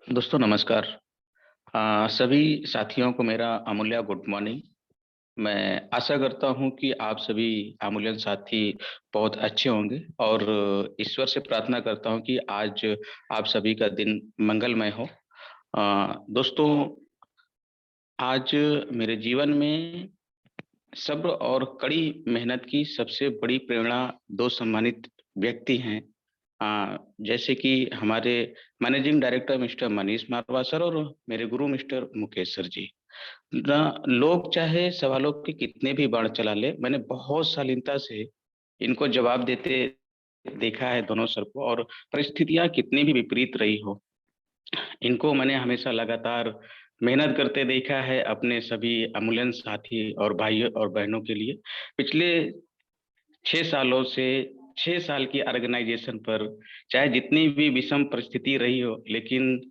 दोस्तों नमस्कार। सभी साथियों को मेरा अमूल्य गुड मॉर्निंग। मैं आशा करता हूं कि आप सभी अमूल्यन साथी बहुत अच्छे होंगे और ईश्वर से प्रार्थना करता हूं कि आज आप सभी का दिन मंगलमय हो। दोस्तों, आज मेरे जीवन में सब्र और कड़ी मेहनत की सबसे बड़ी प्रेरणा दो सम्मानित व्यक्ति हैं। जैसे कि हमारे मैनेजिंग डायरेक्टर मिस्टर मनीष मारवा सर और मेरे गुरु मिस्टर मुकेश सर जी। ना लोग चाहे सवालों के कितने भी बाढ़ चला ले, मैंने बहुत शालीनता से इनको जवाब देते देखा है दोनों सर को, और परिस्थितियां कितनी भी विपरीत रही हो, इनको मैंने हमेशा लगातार मेहनत करते देखा है अपने सभी अमूल्यन साथी और भाइयों और बहनों के लिए। पिछले 6 सालों से 6 साल की ऑर्गेनाइजेशन पर चाहे जितनी भी विषम परिस्थिति रही हो, लेकिन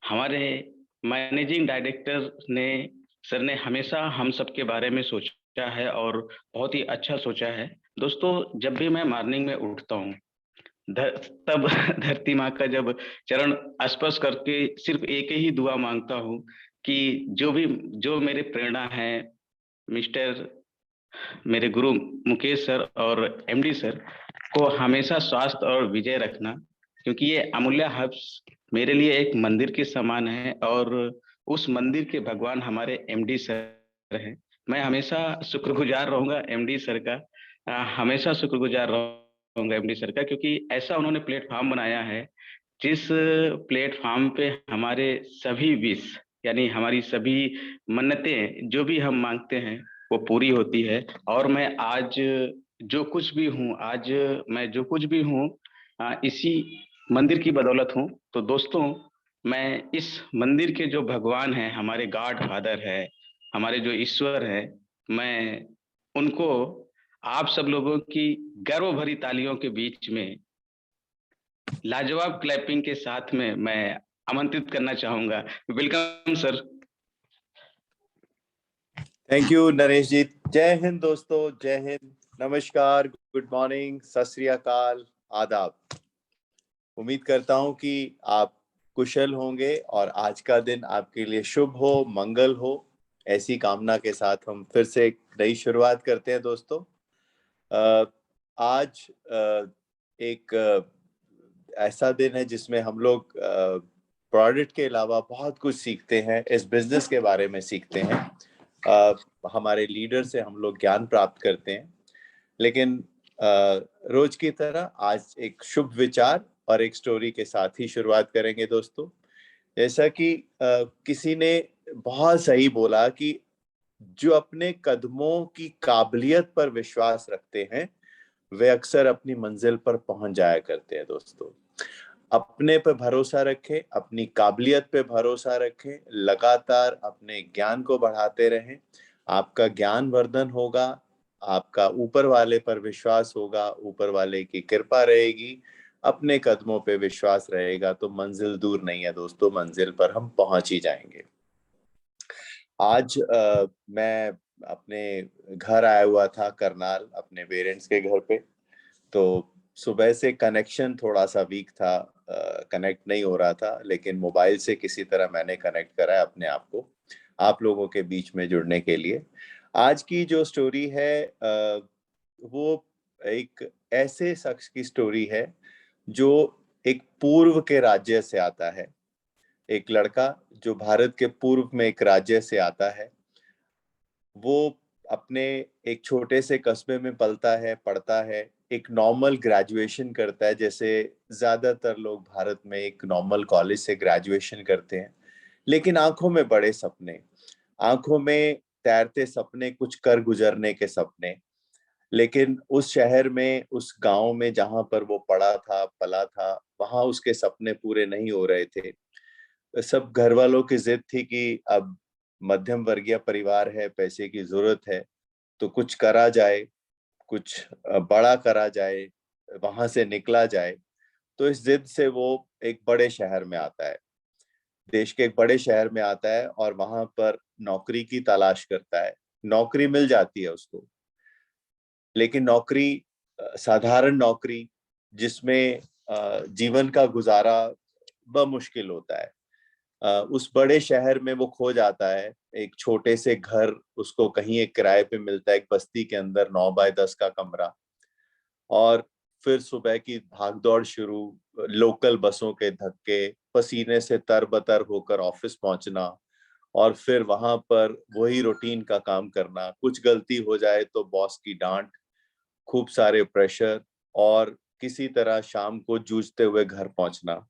हमारे मैनेजिंग डायरेक्टर ने सर ने हमेशा हम सबके बारे में सोचा है और बहुत ही अच्छा सोचा है। दोस्तों, जब भी मैं मॉर्निंग में उठता हूँ, ध तब धरती माँ का जब चरण स्पर्श करके सिर्फ़ एक ही दुआ माँगता हूँ कि जो मेरे प्रेरणा हैं, मिस्टर मेरे गुरु मुकेश सर और एमडी सर को हमेशा स्वास्थ्य और विजय रखना, क्योंकि ये अमूल्य हब्स मेरे लिए एक मंदिर के समान है और उस मंदिर के भगवान हमारे एमडी सर हैं। मैं हमेशा शुक्रगुजार रहूँगा एमडी सर का। हमेशा शुक्रगुजार रहूँगा एमडी सर का, क्योंकि ऐसा उन्होंने प्लेटफ़ॉर्म बनाया है, जिस प्लेटफ़ॉर्म पे हमारे सभी विश यानी हमारी सभी मन्नतें जो भी हम माँगते हैं, वो पूरी होती है। और मैं जो कुछ भी हूँ इसी मंदिर की बदौलत हूँ। तो दोस्तों, मैं इस मंदिर के जो भगवान हैं, हमारे गॉड फादर है, हमारे जो ईश्वर हैं, मैं उनको आप सब लोगों की गर्व भरी तालियों के बीच में लाजवाब क्लैपिंग के साथ में मैं आमंत्रित करना चाहूँगा। Welcome sir. Thank you Naresh ji. जय हिंद दोस्तों, जय हिंद, नमस्कार, गुड मॉर्निंग, सत श्री अकाल, आदाब। उम्मीद करता हूं कि आप कुशल होंगे और आज का दिन आपके लिए शुभ हो, मंगल हो। ऐसी कामना के साथ हम फिर से एक नई शुरुआत करते हैं दोस्तों। आज एक ऐसा दिन है जिसमें हम लोग प्रोडक्ट के अलावा बहुत कुछ सीखते हैं, इस बिजनेस के बारे में सीखते हैं। हमारे लीडर से हम लोग ज्ञान प्राप्त करते हैं। लेकिन रोज की तरह आज एक शुभ विचार और एक स्टोरी के साथ ही शुरुआत करेंगे दोस्तों। जैसा कि किसी ने बहुत सही बोला कि जो अपने कदमों की काबिलियत पर विश्वास रखते हैं, वे अक्सर अपनी मंजिल पर पहुंच जाया करते हैं दोस्तों। अपने पे भरोसा रखें, अपनी काबिलियत पे भरोसा रखें, लगातार अपने ज्ञान को बढ़ाते रहें। आपका ज्ञान वर्धन होगा, आपका ऊपर वाले पर विश्वास होगा, ऊपर वाले की कृपा रहेगी, अपने कदमों पे विश्वास रहेगा तो मंजिल दूर नहीं है दोस्तों, मंजिल पर हम पहुंच ही जाएंगे। आज मैं अपने घर आया हुआ था करनाल, अपने पेरेंट्स के घर पे। तो सुबह से कनेक्शन थोड़ा सा वीक था, कनेक्ट नहीं हो रहा था, लेकिन मोबाइल से किसी तरह मैंने कनेक्ट करा है अपने आप को आप लोगों के बीच में जुड़ने के लिए। आज की जो स्टोरी है वो एक ऐसे शख्स की स्टोरी है जो एक पूर्व के राज्य से आता है। एक लड़का जो भारत के पूर्व में एक राज्य से आता है, वो अपने एक छोटे से कस्बे में पलता है, पढ़ता है, एक नॉर्मल ग्रेजुएशन करता है, जैसे ज्यादातर लोग भारत में एक नॉर्मल कॉलेज से ग्रेजुएशन करते हैं। लेकिन आंखों में बड़े सपने, आंखों में तैरते सपने, कुछ कर गुजरने के सपने। लेकिन उस शहर में, उस गांव में जहां पर वो पढ़ा था, पला था, वहां उसके सपने पूरे नहीं हो रहे थे। सब घर वालों की जिद थी कि अब मध्यम वर्गीय परिवार है, पैसे की जरूरत है, तो कुछ करा जाए, कुछ बड़ा करा जाए, वहां से निकला जाए। तो इस जिद से वो एक बड़े शहर में आता है, देश के एक बड़े शहर में आता है और वहां पर नौकरी की तलाश करता है। नौकरी मिल जाती है उसको, लेकिन नौकरी साधारण नौकरी जिसमें जीवन का गुजारा बमुश्किल होता है। उस बड़े शहर में वो खो जाता है। एक छोटे से घर उसको कहीं एक किराए पे मिलता है, एक बस्ती के अंदर 9 बाय 10 का कमरा। और फिर सुबह की भागदौड़ शुरू, लोकल बसों के धक्के, पसीने से तरबतर होकर ऑफिस पहुंचना, और फिर वहां पर वही रूटीन का काम करना। कुछ गलती हो जाए तो बॉस की डांट, खूब सारे प्रेशर, और किसी तरह शाम को जूझते हुए घर पहुंचना।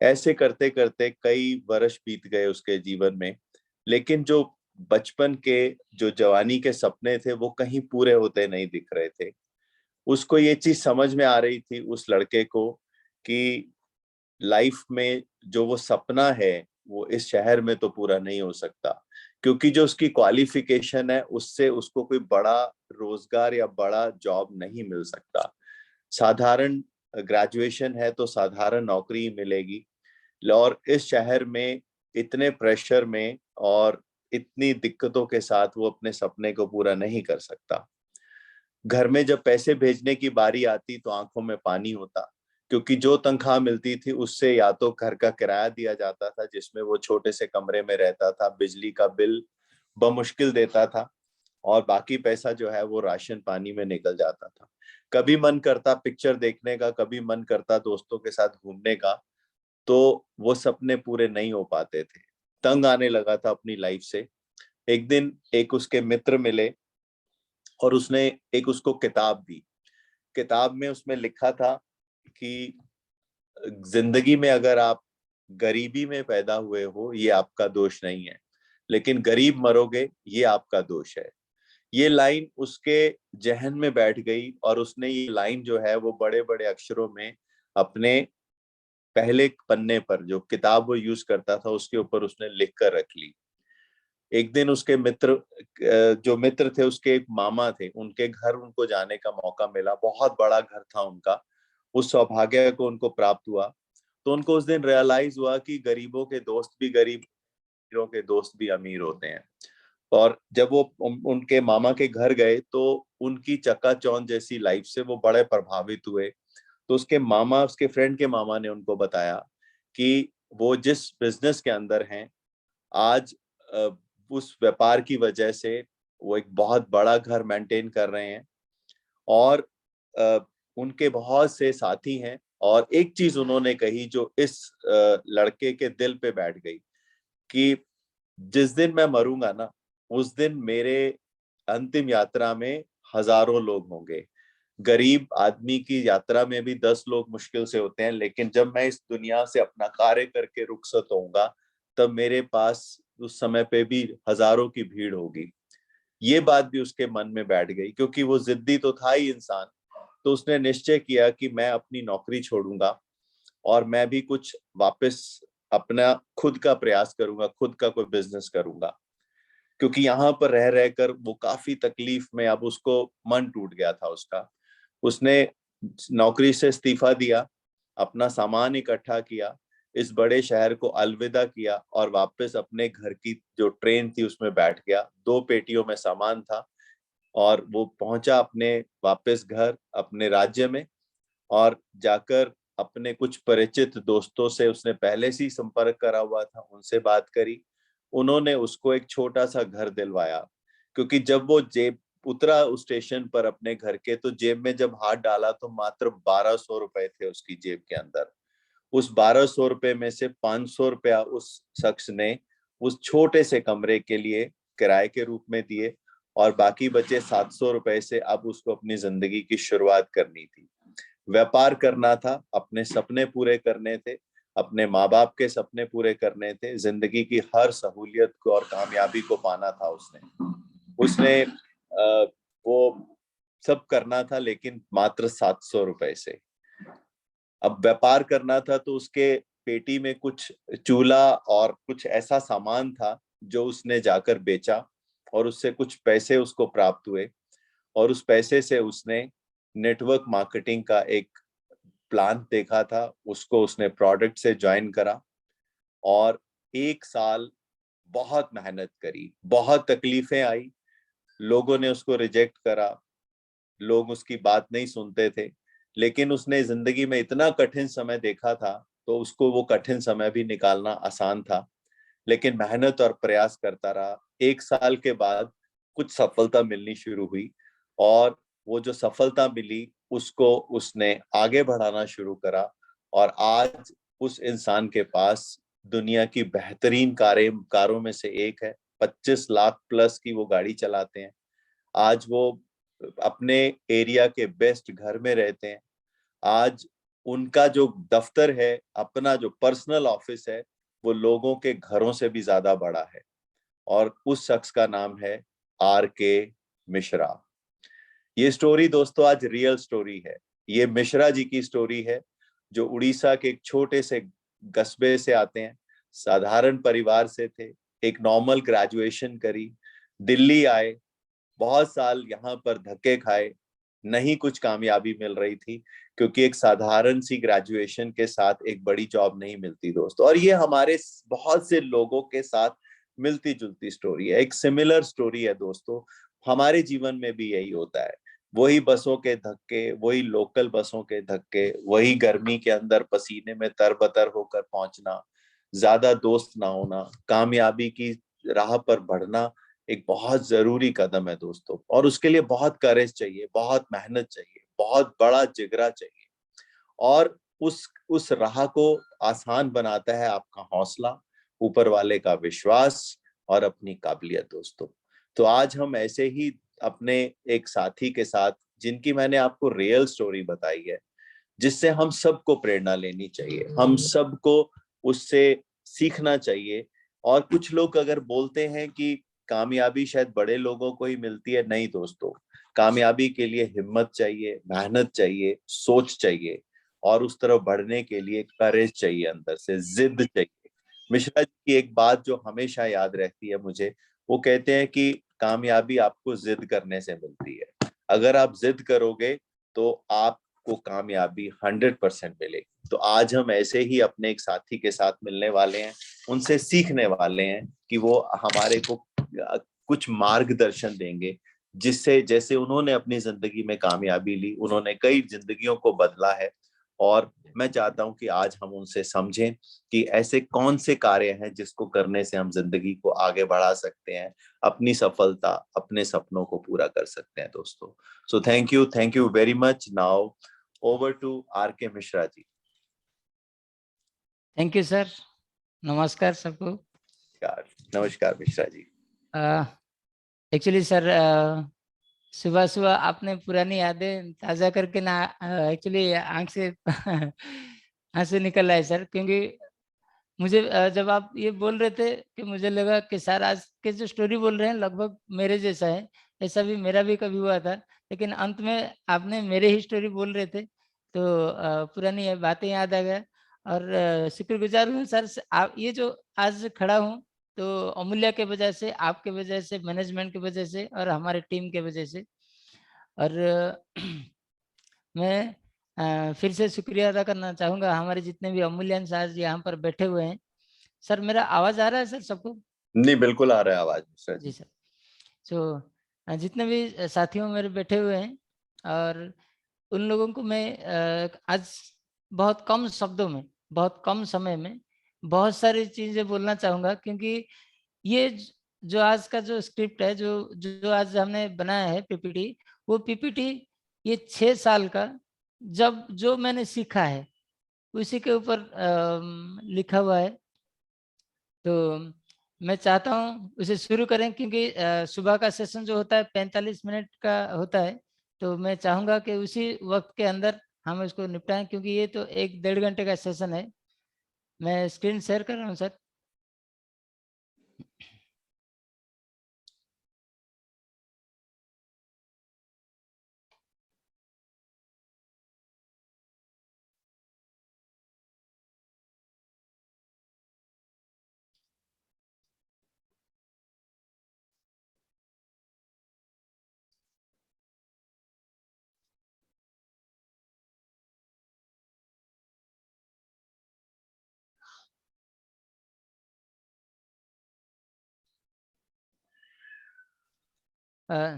ऐसे करते करते कई वर्ष बीत गए उसके जीवन में। लेकिन जो बचपन के, जो जवानी के सपने थे, वो कहीं पूरे होते नहीं दिख रहे थे। उसको ये चीज समझ में आ रही थी, उस लड़के को, कि लाइफ में जो वो सपना है वो इस शहर में तो पूरा नहीं हो सकता, क्योंकि जो उसकी क्वालिफिकेशन है उससे उसको कोई बड़ा रोजगार या बड़ा जॉब नहीं मिल सकता। साधारण ग्रेजुएशन है तो साधारण नौकरी मिलेगी, और इस शहर में इतने प्रेशर में और इतनी दिक्कतों के साथ वो अपने सपने को पूरा नहीं कर सकता। घर में जब पैसे भेजने की बारी आती तो आंखों में पानी होता, क्योंकि जो तनख्वाह मिलती थी उससे या तो घर का किराया दिया जाता था जिसमें वो छोटे से कमरे में रहता था, बिजली का बिल बमुश्किल देता था, और बाकी पैसा जो है वो राशन पानी में निकल जाता था। कभी मन करता पिक्चर देखने का, कभी मन करता दोस्तों के साथ घूमने का, तो वो सपने पूरे नहीं हो पाते थे। तंग आने लगा था अपनी लाइफ से। एक दिन एक उसके मित्र मिले और उसने एक उसको किताब दी। किताब में उसमें लिखा था कि जिंदगी में अगर आप गरीबी में पैदा हुए हो ये आपका दोष नहीं है, लेकिन गरीब मरोगे ये आपका दोष है। ये लाइन उसके जहन में बैठ गई, और उसने ये लाइन जो है वो बड़े बड़े अक्षरों में अपने पहले पन्ने पर, जो किताब वो यूज करता था, उसके ऊपर उसने लिख कर रख ली। एक दिन उसके मित्र, जो मित्र थे उसके एक मामा थे, उनके घर उनको जाने का मौका मिला। बहुत बड़ा घर था उनका। उस सौभाग्य को उनको प्राप्त हुआ। तो उनको उस दिन रियलाइज हुआ कि गरीबों के दोस्त भी गरीब, अमीरों के दोस्त भी अमीर होते हैं। और जब वो उनके मामा के घर गए तो उनकी चकाचौंध जैसी लाइफ से वो बड़े प्रभावित हुए। तो उसके मामा, उसके फ्रेंड के मामा ने उनको बताया कि वो जिस बिजनेस के अंदर हैं आज, उस व्यापार की वजह से वो एक बहुत बड़ा घर मेंटेन कर रहे हैं, और अ, उनके बहुत से साथी हैं। और एक चीज उन्होंने कही जो इस लड़के के दिल पे बैठ गई, कि जिस दिन मैं मरूंगा ना, उस दिन मेरे अंतिम यात्रा में हजारों लोग होंगे। गरीब आदमी की यात्रा में भी 10 लोग मुश्किल से होते हैं, लेकिन जब मैं इस दुनिया से अपना कार्य करके रुखसत होऊंगा, तब मेरे पास उस समय पे भी हजारों की भीड़ होगी। ये बात भी उसके मन में बैठ गई, क्योंकि वो जिद्दी तो था ही इंसान। तो उसने निश्चय किया कि मैं अपनी नौकरी छोड़ूंगा और मैं भी कुछ वापस अपना खुद का प्रयास करूंगा, खुद का कोई बिजनेस करूंगा। क्योंकि यहाँ पर रह रहकर वो काफी तकलीफ में, अब उसको मन टूट गया था उसका। उसने नौकरी से इस्तीफा दिया, अपना सामान इकट्ठा किया, इस बड़े शहर को अलविदा किया, और वापस अपने घर की जो ट्रेन थी उसमें बैठ गया। 2 पेटियों में सामान था, और वो पहुंचा अपने वापस घर, अपने राज्य में। और जाकर अपने कुछ परिचित दोस्तों से, उसने पहले से ही संपर्क करा हुआ था, उनसे बात करी। उन्होंने उसको एक छोटा सा घर दिलवाया। क्योंकि जब वो जेब उतरा उस स्टेशन पर अपने घर के, तो जेब में जब हाथ डाला तो मात्र 1200 रुपए थे उसकी जेब के अंदर। उस 1200 रुपए में से 500 रुपया उस शख्स ने उस छोटे से कमरे के लिए किराए के रूप में दिए, और बाकी बचे 700 रुपए से अब उसको अपनी जिंदगी की शुरुआत करनी थी। व्यापार करना था, अपने सपने पूरे करने थे, अपने माँ बाप के सपने पूरे करने थे, जिंदगी की हर सहूलियत को और कामयाबी को पाना था उसने। उसने वो सब करना था, लेकिन मात्र 700 रुपए से। अब व्यापार करना था तो उसके पेटी में कुछ चूल्हा और कुछ ऐसा सामान था जो उसने जाकर बेचा, और उससे कुछ पैसे उसको प्राप्त हुए। और उस पैसे से उसने नेटवर्क मार्केटिंग का एक प्लान देखा था, उसको उसने प्रोडक्ट से ज्वाइन करा। और 1 साल बहुत मेहनत करी, बहुत तकलीफें आई, लोगों ने उसको रिजेक्ट करा, लोग उसकी बात नहीं सुनते थे। लेकिन उसने जिंदगी में इतना कठिन समय देखा था, तो उसको वो कठिन समय भी निकालना आसान था। लेकिन मेहनत और प्रयास करता रहा। 1 साल के बाद कुछ सफलता मिलनी शुरू हुई और वो जो सफलता मिली उसको उसने आगे बढ़ाना शुरू करा और आज उस इंसान के पास दुनिया की बेहतरीन कारों में से एक है। 25 लाख प्लस की वो गाड़ी चलाते हैं। आज वो अपने एरिया के बेस्ट घर में रहते हैं। आज उनका जो दफ्तर है, अपना जो पर्सनल ऑफिस है, वो लोगों के घरों से भी ज्यादा बड़ा है और उस शख्स का नाम है R.K. मिश्रा। ये स्टोरी दोस्तों आज रियल स्टोरी है। ये मिश्रा जी की स्टोरी है जो उड़ीसा के एक छोटे से कस्बे से आते हैं, साधारण परिवार से थे, एक नॉर्मल ग्रेजुएशन करी, दिल्ली आए, बहुत साल यहाँ पर धक्के खाए, नहीं कुछ कामयाबी मिल रही थी क्योंकि एक साधारण सी ग्रेजुएशन के साथ एक बड़ी जॉब नहीं मिलती दोस्तों। और ये हमारे बहुत से लोगों के साथ मिलती जुलती स्टोरी है, एक सिमिलर स्टोरी है दोस्तों। हमारे जीवन में भी यही होता है, वही बसों के धक्के, वही लोकल बसों के धक्के, वही गर्मी के अंदर पसीने में तरबतर होकर पहुंचना, ज्यादा दोस्त ना होना, कामयाबी की राह पर बढ़ना एक बहुत जरूरी कदम है दोस्तों। और उसके लिए बहुत करेज चाहिए, बहुत मेहनत चाहिए, बहुत बड़ा जिगरा चाहिए। और उस राह को आसान बनाता है आपका हौसला, ऊपर वाले का विश्वास और अपनी काबिलियत दोस्तों। तो आज हम ऐसे ही अपने एक साथी के साथ, जिनकी मैंने आपको रियल स्टोरी बताई है, जिससे हम सबको प्रेरणा लेनी चाहिए, हम सबको उससे सीखना चाहिए। और कुछ लोग अगर बोलते हैं कि कामयाबी शायद बड़े लोगों को ही मिलती है, नहीं दोस्तों, कामयाबी के लिए हिम्मत चाहिए, मेहनत चाहिए, सोच चाहिए और उस तरफ बढ़ने के लिए करेज चाहिए, अंदर से जिद चाहिए। मिश्रा जी की एक बात जो हमेशा याद रहती है मुझे, वो कहते हैं कि कामयाबी आपको जिद करने से मिलती है। अगर आप जिद करोगे तो आपको कामयाबी 100% मिलेगी। तो आज हम ऐसे ही अपने एक साथी के साथ मिलने वाले हैं, उनसे सीखने वाले हैं कि वो हमारे को कुछ मार्गदर्शन देंगे, जिससे जैसे उन्होंने अपनी जिंदगी में कामयाबी ली, उन्होंने कई जिंदगियों को बदला है। और मैं चाहता हूं कि आज हम उनसे समझें कि ऐसे कौन से कार्य हैं जिसको करने से हम जिंदगी को आगे बढ़ा सकते हैं, अपनी सफलता, अपने सपनों को पूरा कर सकते हैं दोस्तों। So thank you very much. Now over to R.K. Mishra ji. Thank you sir. नमस्कार सबको। नमस्कार मिश्रा जी। एक्चुअली सर, सुबह सुबह आपने पुरानी यादें ताज़ा करके ना, एक्चुअली आंख से आंसू निकल रहा है सर, क्योंकि मुझे जब आप ये बोल रहे थे कि मुझे लगा कि सर आज के जो स्टोरी बोल रहे हैं लगभग मेरे जैसा है। ऐसा भी मेरा भी कभी हुआ था, लेकिन अंत में आपने मेरे ही स्टोरी बोल रहे थे तो पुरानी बातें याद आ गया। और शुक्रगुजार हूँ सर आप ये जो आज खड़ा हूँ तो अमूल्य के वजह से, आपके वजह से, मैनेजमेंट की वजह से और हमारे टीम के वजह से। और मैं फिर से शुक्रिया अदा करना चाहूँगा हमारे जितने भी अमूल्यन आज यहाँ पर बैठे हुए हैं। सर मेरा आवाज आ रहा है सर सबको? नहीं, बिल्कुल आ रहा है आवाज मिश्रा जी जी। सर। तो जितने भी साथियों मेरे बैठे हुए हैं और उन लोगों को मैं आज बहुत कम शब्दों में, बहुत कम समय में बहुत सारी चीजें बोलना चाहूंगा, क्योंकि ये जो आज का जो स्क्रिप्ट है, जो जो आज हमने बनाया है पीपीटी, वो पीपीटी ये 6 साल का जब जो मैंने सीखा है उसी के ऊपर लिखा हुआ है। तो मैं चाहता हूँ उसे शुरू करें, क्योंकि सुबह का सेशन जो होता है 45 मिनट का होता है, तो मैं चाहूँगा कि उसी वक्त के अंदर हम इसको निपटाएं, क्योंकि ये तो 1-1.5 घंटे का सेशन है। मैं स्क्रीन शेयर कर रहा हूँ सर।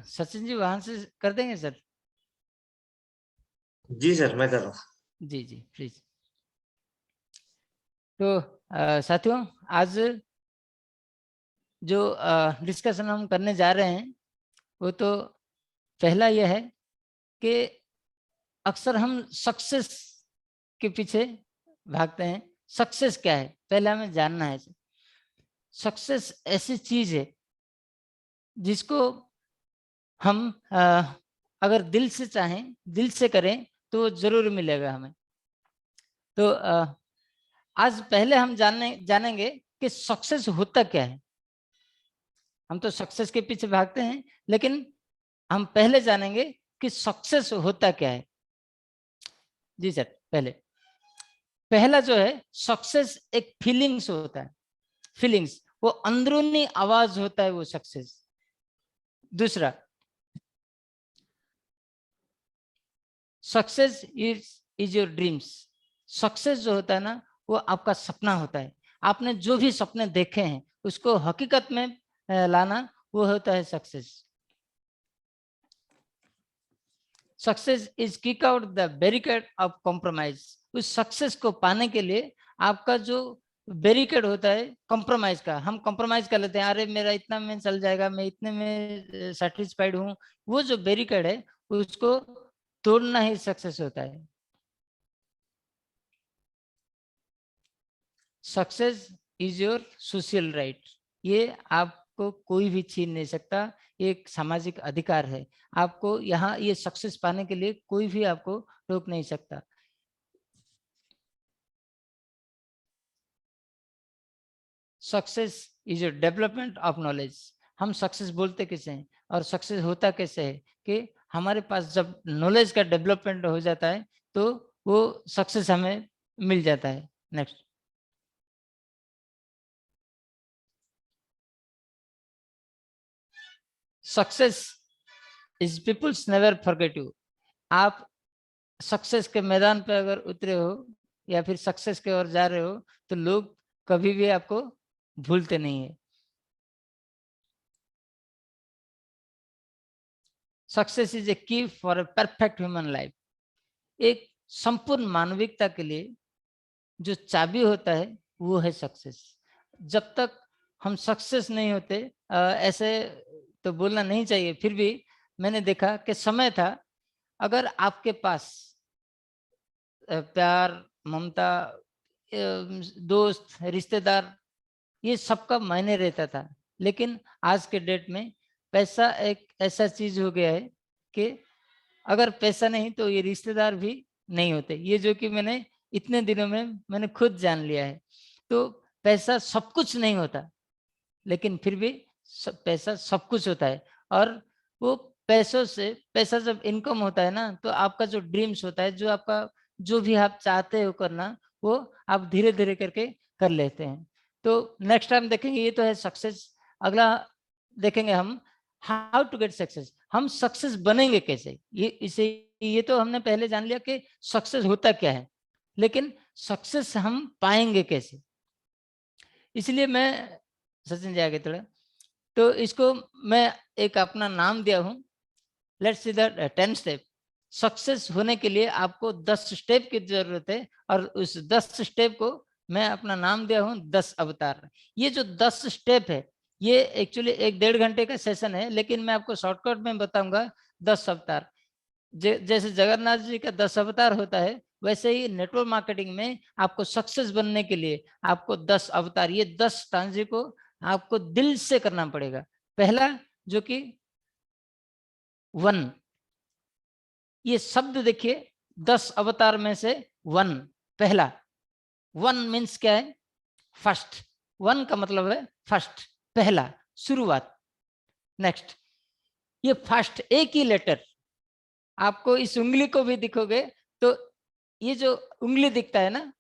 सचिन जी वहां से कर देंगे सर? जी सर, मैं कर रहा हूँ। जी जी प्लीज। तो साथियों, आज जो डिस्कशन हम करने जा रहे हैं वो तो पहला यह है कि अक्सर हम सक्सेस के पीछे भागते हैं। सक्सेस क्या है पहले हमें जानना है। सक्सेस ऐसी चीज है जिसको हम अगर दिल से चाहें, दिल से करें तो जरूर मिलेगा हमें। तो आज पहले हम जानेंगे कि सक्सेस होता क्या है। हम तो सक्सेस के पीछे भागते हैं, लेकिन हम पहले जानेंगे कि सक्सेस होता क्या है। जी सर, पहला जो है सक्सेस एक फीलिंग्स होता है। फीलिंग्स, वो अंदरूनी आवाज होता है वो सक्सेस। दूसरा, success is your dreams. Success जो होता है ना वो आपका सपना होता है। आपने जो भी सपने देखे हैं उसको हकीकत में लाना, वो होता है success. Success is kick out the barricade of compromise. उस सक्सेस को पाने के लिए आपका जो बैरिकेड होता है कॉम्प्रोमाइज का, हम कॉम्प्रोमाइज कर लेते हैं, अरे मेरा इतना में चल जाएगा, मैं इतने में सेटिस्फाइड हूँ। वो जो बैरिकेड है उसको तोड़ना ही सक्सेस होता है। Success is your social right. ये आपको कोई भी छीन नहीं सकता, एक सामाजिक अधिकार है। आपको यहाँ ये सक्सेस पाने के लिए कोई भी आपको रोक नहीं सकता। Success is your development of knowledge. हम सक्सेस बोलते कैसे हैं और सक्सेस होता कैसे है कि हमारे पास जब नॉलेज का डेवलपमेंट हो जाता है तो वो सक्सेस हमें मिल जाता है। Next, success is peoples never forget you. आप सक्सेस के मैदान पे अगर उतरे हो या फिर सक्सेस के ओर जा रहे हो तो लोग कभी भी आपको भूलते नहीं है। सक्सेस इज ए की for a perfect human life. एक संपूर्ण मानविकता के लिए जो चाबी होता है वो है सक्सेस। जब तक हम सक्सेस नहीं होते, ऐसे तो बोलना नहीं चाहिए, फिर भी मैंने देखा कि समय था, अगर आपके पास प्यार, ममता, दोस्त, रिश्तेदार, ये सबका मायने रहता था। लेकिन आज के डेट में पैसा एक ऐसा चीज हो गया है कि अगर पैसा नहीं तो ये रिश्तेदार भी नहीं होते। ये जो कि मैंने इतने दिनों में मैंने खुद जान लिया है। तो पैसा सब कुछ नहीं होता, लेकिन फिर भी पैसा सब कुछ होता है। और वो पैसों से, पैसा जब इनकम होता है ना, तो आपका जो ड्रीम्स होता है, जो आपका जो भी आप चाहते हो करना, वो आप धीरे धीरे करके कर लेते हैं। तो नेक्स्ट टाइम देखेंगे, ये तो है सक्सेस। अगला देखेंगे हम हाउ टू गेट सक्सेस। हम सक्सेस बनेंगे कैसे, ये तो हमने पहले जान लिया कि सक्सेस होता क्या है, लेकिन सक्सेस हम पाएंगे कैसे। इसलिए मैं सचिन जी आगे थोड़ा, तो इसको मैं एक अपना नाम दिया हूँ, let's see the 10 step. Success होने के लिए आपको 10 स्टेप की जरूरत है, और उस 10 स्टेप को मैं अपना नाम दिया हूँ 10 अवतार। ये जो 10 स्टेप है ये एक्चुअली 1-1.5 घंटे का सेशन है, लेकिन मैं आपको शॉर्टकट में बताऊंगा 10 अवतार। जैसे जगन्नाथ जी का 10 अवतार होता है, वैसे ही नेटवर्क मार्केटिंग में आपको सक्सेस बनने के लिए आपको 10 अवतार, ये 10 स्टांजे को आपको दिल से करना पड़ेगा। पहला जो कि 1, ये शब्द देखिए, 10 अवतार में से 1, पहला। 1 मीन्स क्या है? फर्स्ट। 1 का मतलब है फर्स्ट, पहला, शुरुआत। नेक्स्ट, ये फर्स्ट एक ही लेटर, आपको इस उंगली को भी दिखोगे तो ये जो उंगली दिखता है ना,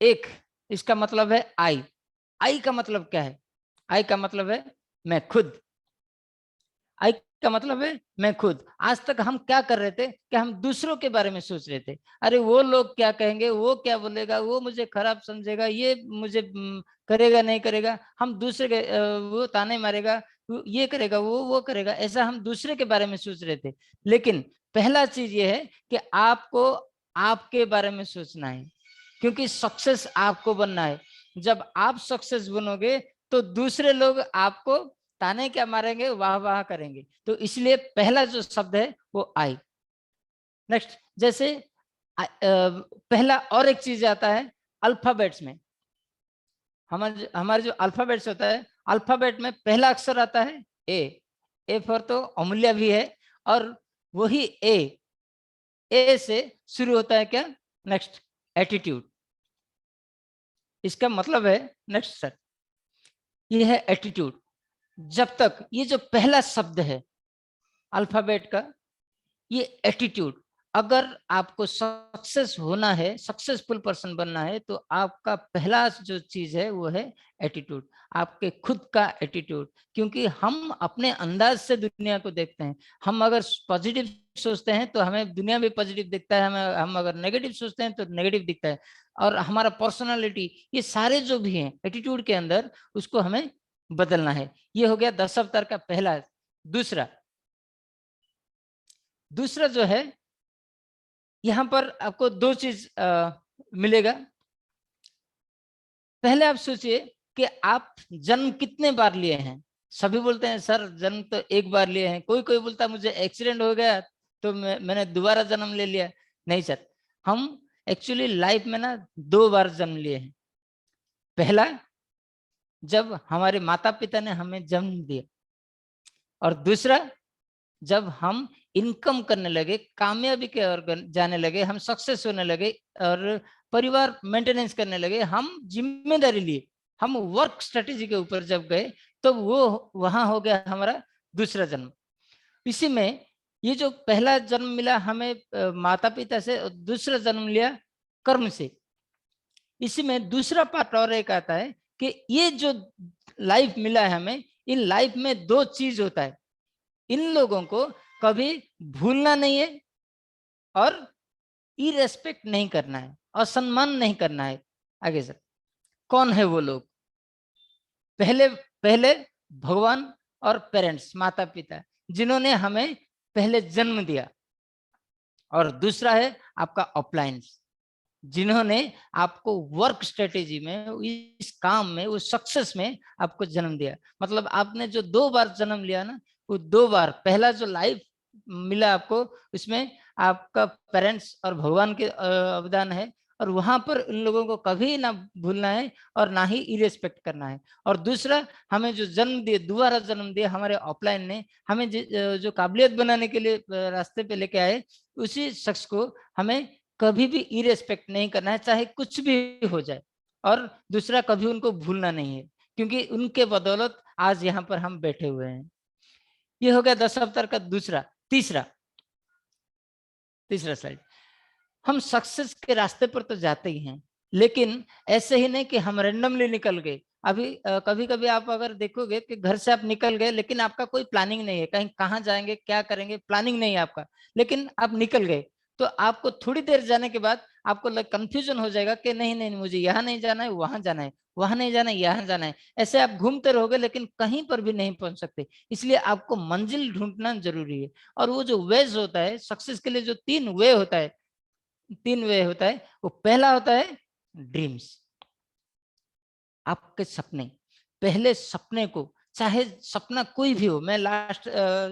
एक, इसका मतलब है आई। आई का मतलब क्या है? आई का मतलब है मैं खुद। आई का मतलब है मैं खुद। आज तक हम क्या कर रहे थे कि हम दूसरों के बारे में सोच रहे थे, अरे वो लोग क्या कहेंगे, वो क्या बोलेगा, वो मुझे खराब समझेगा, ये मुझे करेगा नहीं करेगा, हम दूसरे के वो ताने मारेगा, ये करेगा, वो करेगा, ऐसा हम दूसरे के बारे में सोच रहे थे। लेकिन पहला चीज ये है कि आपको आपके बारे में सोचना है, क्योंकि सक्सेस आपको बनना है। जब आप सक्सेस बनोगे तो दूसरे लोग आपको ताने क्या मारेंगे, वाह वाह करेंगे। तो इसलिए पहला जो शब्द है वो आई। नेक्स्ट, जैसे पहला और एक चीज आता है अल्फाबेट्स में। हमारे जो अल्फाबेट्स होता है, अल्फाबेट में पहला अक्षर आता है ए फॉर तो अमूल्य भी है, और वही ए से शुरू होता है क्या, नेक्स्ट एटीट्यूड। इसका मतलब है, नेक्स्ट सर, ये है एटीट्यूड। जब तक ये जो पहला शब्द है अल्फाबेट का, ये एटीट्यूड, अगर आपको सक्सेस होना है, सक्सेसफुल पर्सन बनना है, तो आपका पहला जो चीज है वो है एटीट्यूड, आपके खुद का एटीट्यूड। क्योंकि हम अपने अंदाज से दुनिया को देखते हैं। हम अगर पॉजिटिव सोचते हैं तो हमें दुनिया भी पॉजिटिव दिखता है, हम अगर नेगेटिव सोचते हैं तो नेगेटिव दिखता है। और हमारा पर्सनालिटी, ये सारे जो भी हैं एटीट्यूड के अंदर, उसको हमें बदलना है। ये हो गया 10 अवतार का पहला। दूसरा जो है, यहां पर आपको दो चीज मिलेगा। पहले आप सोचिए कि आप जन्म कितने बार लिए हैं। सभी बोलते हैं सर जन्म तो एक बार लिए हैं। कोई कोई बोलता है मुझे एक्सीडेंट हो गया तो मैंने दोबारा जन्म ले लिया। नहीं सर, हम एक्चुअली लाइफ में ना 2 बार जन्म लिए हैं। पहला, जब हमारे माता पिता ने हमें जन्म दिया, और दूसरा, जब हम इनकम करने लगे, कामयाबी के ओर जाने लगे, हम सक्सेस होने लगे और परिवार मेंटेनेंस करने लगे, हम जिम्मेदारी लिए, हम वर्क स्ट्रेटेजी के ऊपर जब गए, तो वो वहां हो गया हमारा दूसरा जन्म। इसी में ये जो पहला जन्म मिला हमें माता पिता से, दूसरा जन्म लिया कर्म से। इसी में दूसरा पार्ट और एक आता है कि ये जो लाइफ मिला है हमें, इन लाइफ में 2 चीज होता है। इन लोगों को कभी भूलना नहीं है और इरेस्पेक्ट नहीं करना है, असम्मान नहीं करना है। आगे सर, कौन है वो लोग? पहले भगवान और पेरेंट्स, माता पिता, जिन्होंने हमें पहले जन्म दिया। और दूसरा है आपका अपलायंस, जिन्होंने आपको वर्क स्ट्रेटेजी में, इस काम में, उस सक्सेस में आपको जन्म दिया। मतलब आपने जो 2 बार जन्म लिया ना, वो 2 बार, पहला जो लाइफ मिला आपको, उसमें आपका पेरेंट्स और भगवान के अवदान है, और वहां पर उन लोगों को कभी ना भूलना है और ना ही इरेस्पेक्ट करना है। और दूसरा, हमें जो जन्म दिए, दोबारा जन्म दिया हमारे ऑफलाइन ने, हमें जो काबिलियत बनाने के लिए रास्ते पे लेके आए, उसी शख्स को हमें कभी भी इरेस्पेक्ट नहीं करना है, चाहे कुछ भी हो जाए। और दूसरा, कभी उनको भूलना नहीं है, क्योंकि उनके बदौलत आज यहाँ पर हम बैठे हुए हैं। ये हो गया 10 अवतार का दूसरा। तीसरा स्लाइड। हम सक्सेस के रास्ते पर तो जाते ही हैं, लेकिन ऐसे ही नहीं कि हम रैंडमली निकल गए। अभी कभी कभी आप अगर देखोगे कि घर से आप निकल गए, लेकिन आपका कोई प्लानिंग नहीं है, कहीं कहाँ जाएंगे, क्या करेंगे, प्लानिंग नहीं है आपका, लेकिन आप निकल गए। तो आपको थोड़ी देर जाने के बाद आपको कंफ्यूजन हो जाएगा कि नहीं नहीं, मुझे यहाँ नहीं जाना है, वहां जाना है, वहां नहीं जाना है, यहाँ जाना है। ऐसे आप घूमते रहोगे, लेकिन कहीं पर भी नहीं पहुंच सकते। इसलिए आपको मंजिल ढूंढना जरूरी है। और वो जो वेज होता है सक्सेस के लिए, जो 3 वे होता है, वो पहला होता है ड्रीम्स, आपके सपने। पहले सपने को, चाहे सपना कोई भी हो, मैं लास्ट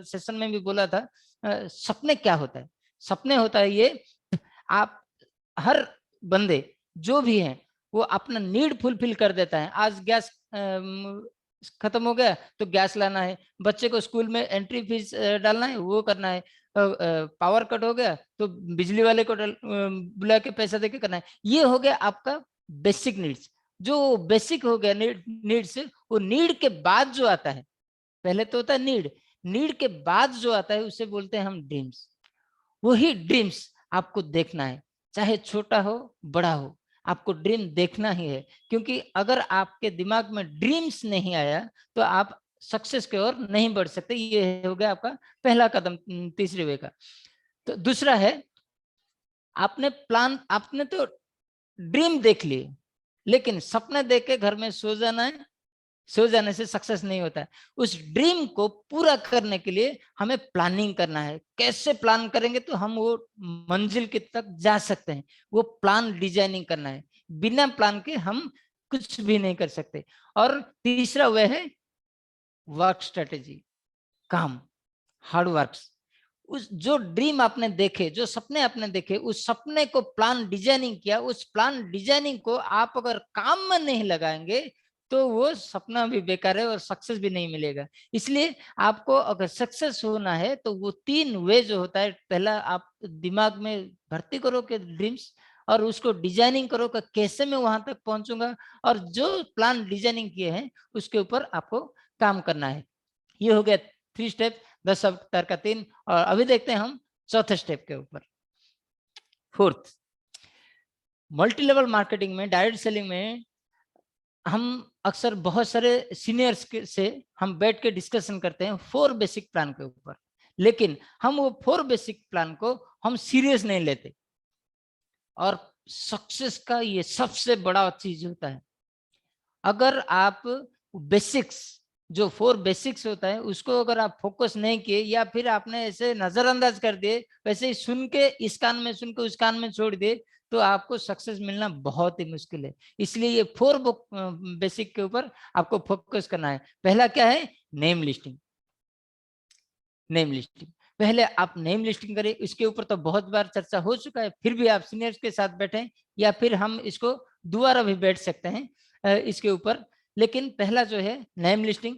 सेशन में भी बोला था, सपने क्या होता है? सपने होता है ये, आप हर बंदे जो भी हैं वो अपना नीड फुलफिल कर देता है। आज गैस खत्म हो गया तो गैस लाना है, बच्चे को स्कूल में एंट्री फीस डालना है, वो करना है, पावर कट हो गया तो बिजली वाले को बुला के पैसा देके करना है। ये हो गया आपका बेसिक नीड्स। जो बेसिक हो गया नीड्स, वो नीड के बाद जो आता है, पहले तो होता है नीड के बाद जो आता है उसे बोलते हैं हम ड्रीम्स। वही ड्रीम्स आपको देखना है, चाहे छोटा हो बड़ा हो, आपको ड्रीम देखना ही है। क्योंकि अगर आपके दिमाग में ड्रीम्स नहीं आया तो आप सक्सेस की ओर नहीं बढ़ सकते। ये हो गया आपका पहला कदम तीसरे वे का। तो दूसरा है, आपने तो ड्रीम देख लिए, लेकिन सपने देख के घर में सो जाने से सक्सेस नहीं होता है। उस ड्रीम को पूरा करने के लिए हमें प्लानिंग करना है। कैसे प्लान करेंगे तो हम वो मंजिल के तक जा सकते हैं, वो प्लान डिजाइनिंग करना है। बिना प्लान के हम कुछ भी नहीं कर सकते। और तीसरा वह है वर्क स्ट्रेटेजी, काम, हार्ड वर्क्स। उस जो ड्रीम आपने देखे, जो सपने आपने देखे, उस सपने को प्लान डिजाइनिंग किया, उस प्लान डिजाइनिंग को आप अगर काम में नहीं लगाएंगे तो वो सपना भी बेकार है और सक्सेस भी नहीं मिलेगा। इसलिए आपको अगर सक्सेस होना है तो वो 3 वे जो होता है, पहला आप दिमाग में भर्ती करो के ड्रीम्स, और उसको डिजाइनिंग करो कि कैसे मैं वहां तक पहुंचूंगा, और जो प्लान डिजाइनिंग किए हैं उसके ऊपर आपको काम करना है। ये हो गया 3 स्टेप, 10 अवतार का 3। और अभी देखते हैं हम चौथे स्टेप के ऊपर, फोर्थ। मल्टी लेवल मार्केटिंग में, डायरेक्ट सेलिंग में हम अक्सर बहुत सारे सीनियर्स से हम बैठ के डिस्कशन करते हैं 4 बेसिक प्लान के ऊपर, लेकिन हम वो 4 बेसिक प्लान को हम सीरियस नहीं लेते। और सक्सेस का ये सबसे बड़ा चीज होता है, अगर आप बेसिक्स, जो 4 बेसिक्स होता है उसको अगर आप फोकस नहीं किए, या फिर आपने ऐसे नजरअंदाज कर दिए, वैसे ही सुन के इस कान में सुन के उस कान में छोड़ दिए, तो आपको सक्सेस मिलना बहुत ही मुश्किल है। इसलिए ये 4 बेसिक के ऊपर आपको फोकस करना है। पहला क्या है? Name listing. नेम लिस्टिंग, पहले आप नेम लिस्टिंग करें। इसके ऊपर तो बहुत बार चर्चा हो चुका है, फिर भी आप सीनियर्स के साथ बैठें, या फिर हम इसको दोबारा भी बैठ सकते हैं इसके ऊपर। लेकिन पहला जो है नेम लिस्टिंग,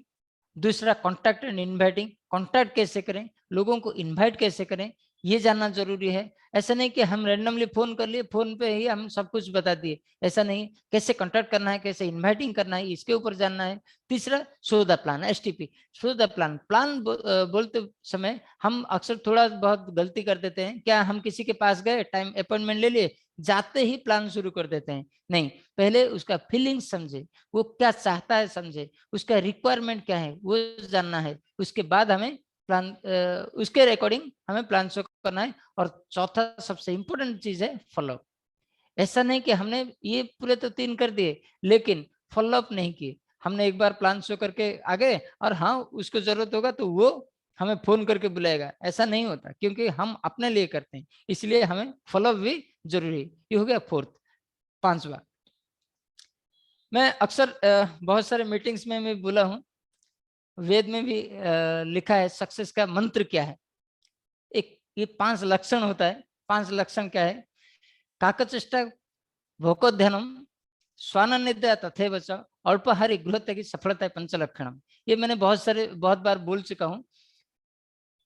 दूसरा कॉन्टैक्ट एंड इनवाइटिंग, कॉन्टैक्ट कैसे करें, लोगों को इनवाइट कैसे करें, ये जानना जरूरी है। ऐसा नहीं कि हम रैंडमली फोन कर लिए, फोन पे ही हम सब कुछ बता दिए, ऐसा नहीं। कैसे कॉन्टैक्ट करना है, कैसे इनवाइटिंग करना है, इसके ऊपर जानना है। तीसरा show the plan, STP, show the plan. Plan बोलते समय हम अक्सर थोड़ा बहुत गलती कर देते हैं। क्या हम किसी के पास गए, टाइम अपॉइंटमेंट ले लिए, जाते ही प्लान शुरू कर देते हैं? नहीं, पहले उसका फीलिंग्स समझे, वो क्या चाहता है समझे, उसका रिक्वायरमेंट क्या है वो जानना है। उसके बाद हमें प्लान, उसके अकॉर्डिंग हमें प्लान शो करना है। और चौथा सबसे इंपॉर्टेंट चीज है फॉलोअप। ऐसा नहीं कि हमने ये पूरे तो 3 कर दिए लेकिन फॉलोअप नहीं किए। हमने एक बार प्लान शो करके आ गए और हाँ उसको जरूरत होगा तो वो हमें फोन करके बुलाएगा, ऐसा नहीं होता, क्योंकि हम अपने लिए करते हैं, इसलिए हमें फॉलोअप भी जरूरी है। ये हो गया फोर्थ। 5वां, मैं अक्सर बहुत सारे मीटिंग्स में मैं बोला हूँ, वेद में भी लिखा है सक्सेस का मंत्र क्या है। एक ये 5 लक्षण होता है। 5 लक्षण क्या है? काकचेष्टा, भोकोध्यानम, स्वाननिद्रा तथैव च, अल्पाहारी गृहत्यागी सफलता, पंचलक्षणम। ये मैंने बहुत बार बोल चुका हूँ।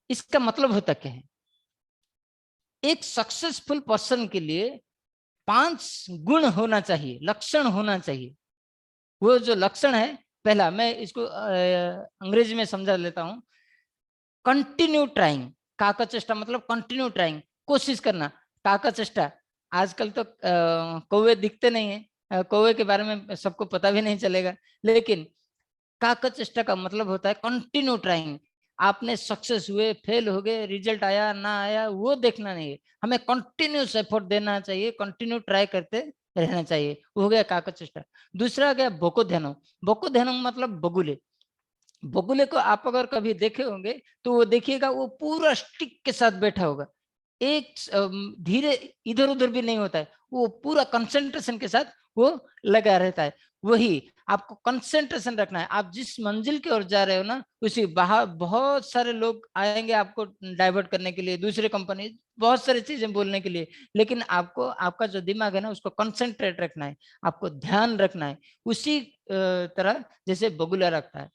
इसका मतलब होता क्या है? एक सक्सेसफुल पर्सन के लिए 5 गुण होना चाहिए, लक्षण होना चाहिए। वो जो लक्षण है, पहला मैं इसको अंग्रेजी में समझा लेता हूं। कंटिन्यू ट्राइंग, काकचेष्टा मतलब कंटिन्यू ट्राइंग, कोशिश करना। काकचेष्टा, आजकल तो कौवे दिखते नहीं है, कौवे के बारे में सबको पता भी नहीं चलेगा, लेकिन काकचेष्टा का मतलब होता है कंटिन्यू ट्राइंग। आपने सक्सेस हुए, फेल हो गए, रिजल्ट आया ना आया, वो देखना नहीं है, हमें कंटिन्यूस एफर्ट देना चाहिए, कंटिन्यू ट्राई करते रहना चाहिए। वो हो गया काकचेष्टा। दूसरा गया बोकोध्यानम। बोकोध्यानम मतलब बगुले। बगुले को आप अगर कभी देखे होंगे तो वो देखिएगा, वो पूरा स्टिक के साथ बैठा होगा, एक धीरे इधर उधर भी नहीं होता है, वो पूरा कंसंट्रेशन के साथ वो लगा रहता है। वही आपको कंसंट्रेशन रखना है। आप जिस मंजिल की ओर जा रहे हो ना, उसी बाहर बहुत सारे लोग आएंगे आपको डाइवर्ट करने के लिए, दूसरे कंपनी बहुत सारी चीजें बोलने के लिए, लेकिन आपको आपका जो दिमाग है ना उसको कंसंट्रेट रखना है, आपको ध्यान रखना है, उसी तरह जैसे बगुला रखता है।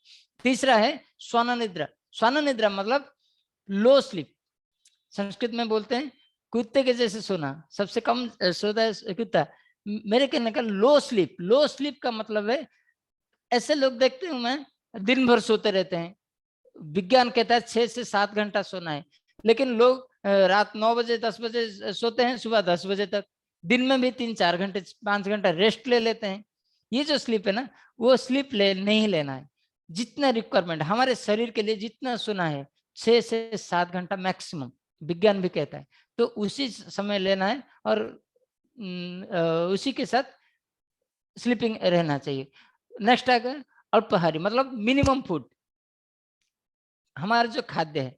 तीसरा है स्वान निद्रा। स्वान निद्रा मतलब लो स्लीप। संस्कृत में बोलते हैं कुत्ते के जैसे सोना, सबसे कम सोता है कुत्ता। मेरे कहने का लो स्लीप। लो स्लीप का मतलब है, ऐसे लोग देखते हूं मैं, दिन भर सोते रहते हैं। विज्ञान कहता है 6 से 7 घंटा सोना है, लेकिन लोग रात 9 बजे 10 बजे सोते हैं, सुबह 10 बजे तक। दिन में भी 3-4 घंटे 5 घंटा रेस्ट ले लेते हैं। ये जो स्लीप है ना, वो स्लीप नहीं लेना है। जितना रिक्वायरमेंट हमारे शरीर के लिए जितना सोना है, 6 से 7 घंटा मैक्सिमम, विज्ञान भी कहता है, तो उसी समय लेना है। और उसी के साथ स्लीपिंग रहना चाहिए। नेक्स्ट आ गया अल्पाहारी, मतलब मिनिमम फूड। हमारा जो खाद्य है,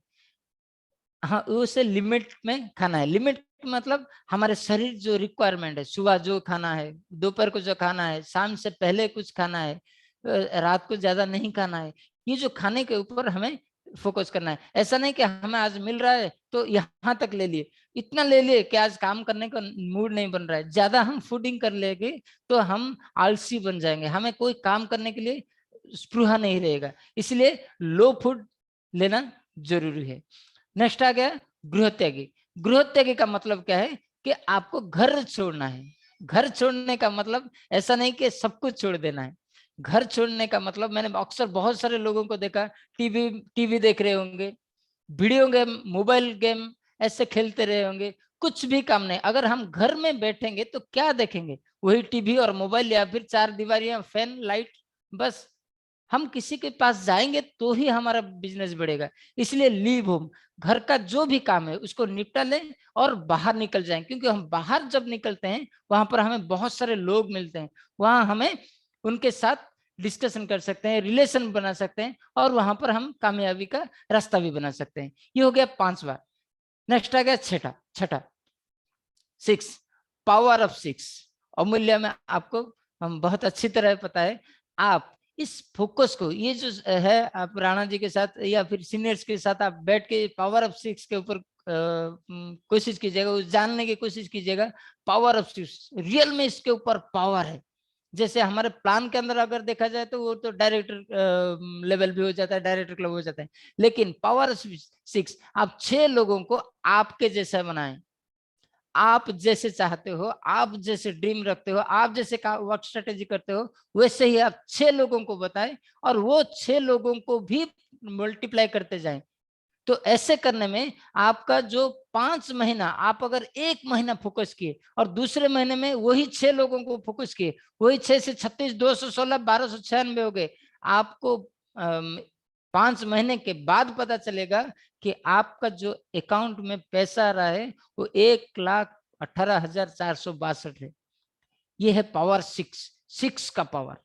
हाँ, उसे लिमिट में खाना है। लिमिट मतलब हमारे शरीर जो रिक्वायरमेंट है, सुबह जो खाना है, दोपहर को जो खाना है, शाम से पहले कुछ खाना है, रात को ज्यादा नहीं खाना है, ये जो खाने के ऊपर हमें फोकस करना है। ऐसा नहीं कि हमें आज मिल रहा है तो यहाँ तक ले लिए, इतना ले लिए कि आज काम करने का मूड नहीं बन रहा है। ज्यादा हम फूडिंग कर लेंगे तो हम आलसी बन जाएंगे, हमें कोई काम करने के लिए स्पृहा नहीं रहेगा। इसलिए लो फूड लेना जरूरी है। नेक्स्ट आ गया गृह त्यागी। गृह त्यागी का मतलब क्या है कि आपको घर छोड़ना है। घर छोड़ने का मतलब ऐसा नहीं कि सब कुछ छोड़ देना है। घर छोड़ने का मतलब, मैंने अक्सर बहुत सारे लोगों को देखा, टीवी देख रहे होंगे, वीडियो गेम, मोबाइल गेम ऐसे खेलते रहे होंगे, कुछ भी काम नहीं। अगर हम घर में बैठेंगे तो क्या देखेंगे? वही टीवी और मोबाइल, या फिर चार दीवारियां, फैन, लाइट, बस। हम किसी के पास जाएंगे तो ही हमारा बिजनेस बढ़ेगा। इसलिए लीव होम, घर का जो भी काम है उसको निपटा लें और बाहर निकल जाएं, क्योंकि हम बाहर जब निकलते हैं वहां पर हमें बहुत सारे लोग मिलते हैं, वहां हमें उनके साथ डिस्कशन कर सकते हैं, रिलेशन बना सकते हैं, और वहां पर हम कामयाबी का रास्ता भी बना सकते हैं। ये हो गया 5वां। नेक्स्ट आ गया छठा 6, पावर ऑफ 6। अमूल्य में आपको हम बहुत अच्छी तरह पता है। आप इस फोकस को, ये जो है, आप राणा जी के साथ या फिर सीनियर्स के साथ आप बैठ के पावर ऑफ 6 के ऊपर कोशिश कीजिएगा, जानने की कोशिश कीजिएगा। पावर ऑफ 6 रियल में इसके ऊपर पावर है। जैसे हमारे प्लान के अंदर अगर देखा जाए तो वो तो डायरेक्टर लेवल भी हो जाता है, डायरेक्टर क्लब हो जाता है, लेकिन पावर ऑफ 6 आप 6 लोगों को आपके जैसा बनाएं। आप जैसे चाहते हो, आप जैसे ड्रीम रखते हो, आप जैसे वर्क स्ट्रेटेजी करते हो, वैसे ही आप 6 लोगों को बताएं, और वो 6 लोगों को भी मल्टीप्लाई करते जाएं। तो ऐसे करने में आपका जो 5 महीना, आप अगर 1 महीना फोकस किए और दूसरे महीने में वही 6 लोगों को फोकस किए, वही 6 से 36, 216, 1296 हो गए। आपको 5 महीने के बाद पता चलेगा कि आपका जो अकाउंट में पैसा आ रहा है वो 1,18,462 है। ये है पावर 6 का पावर।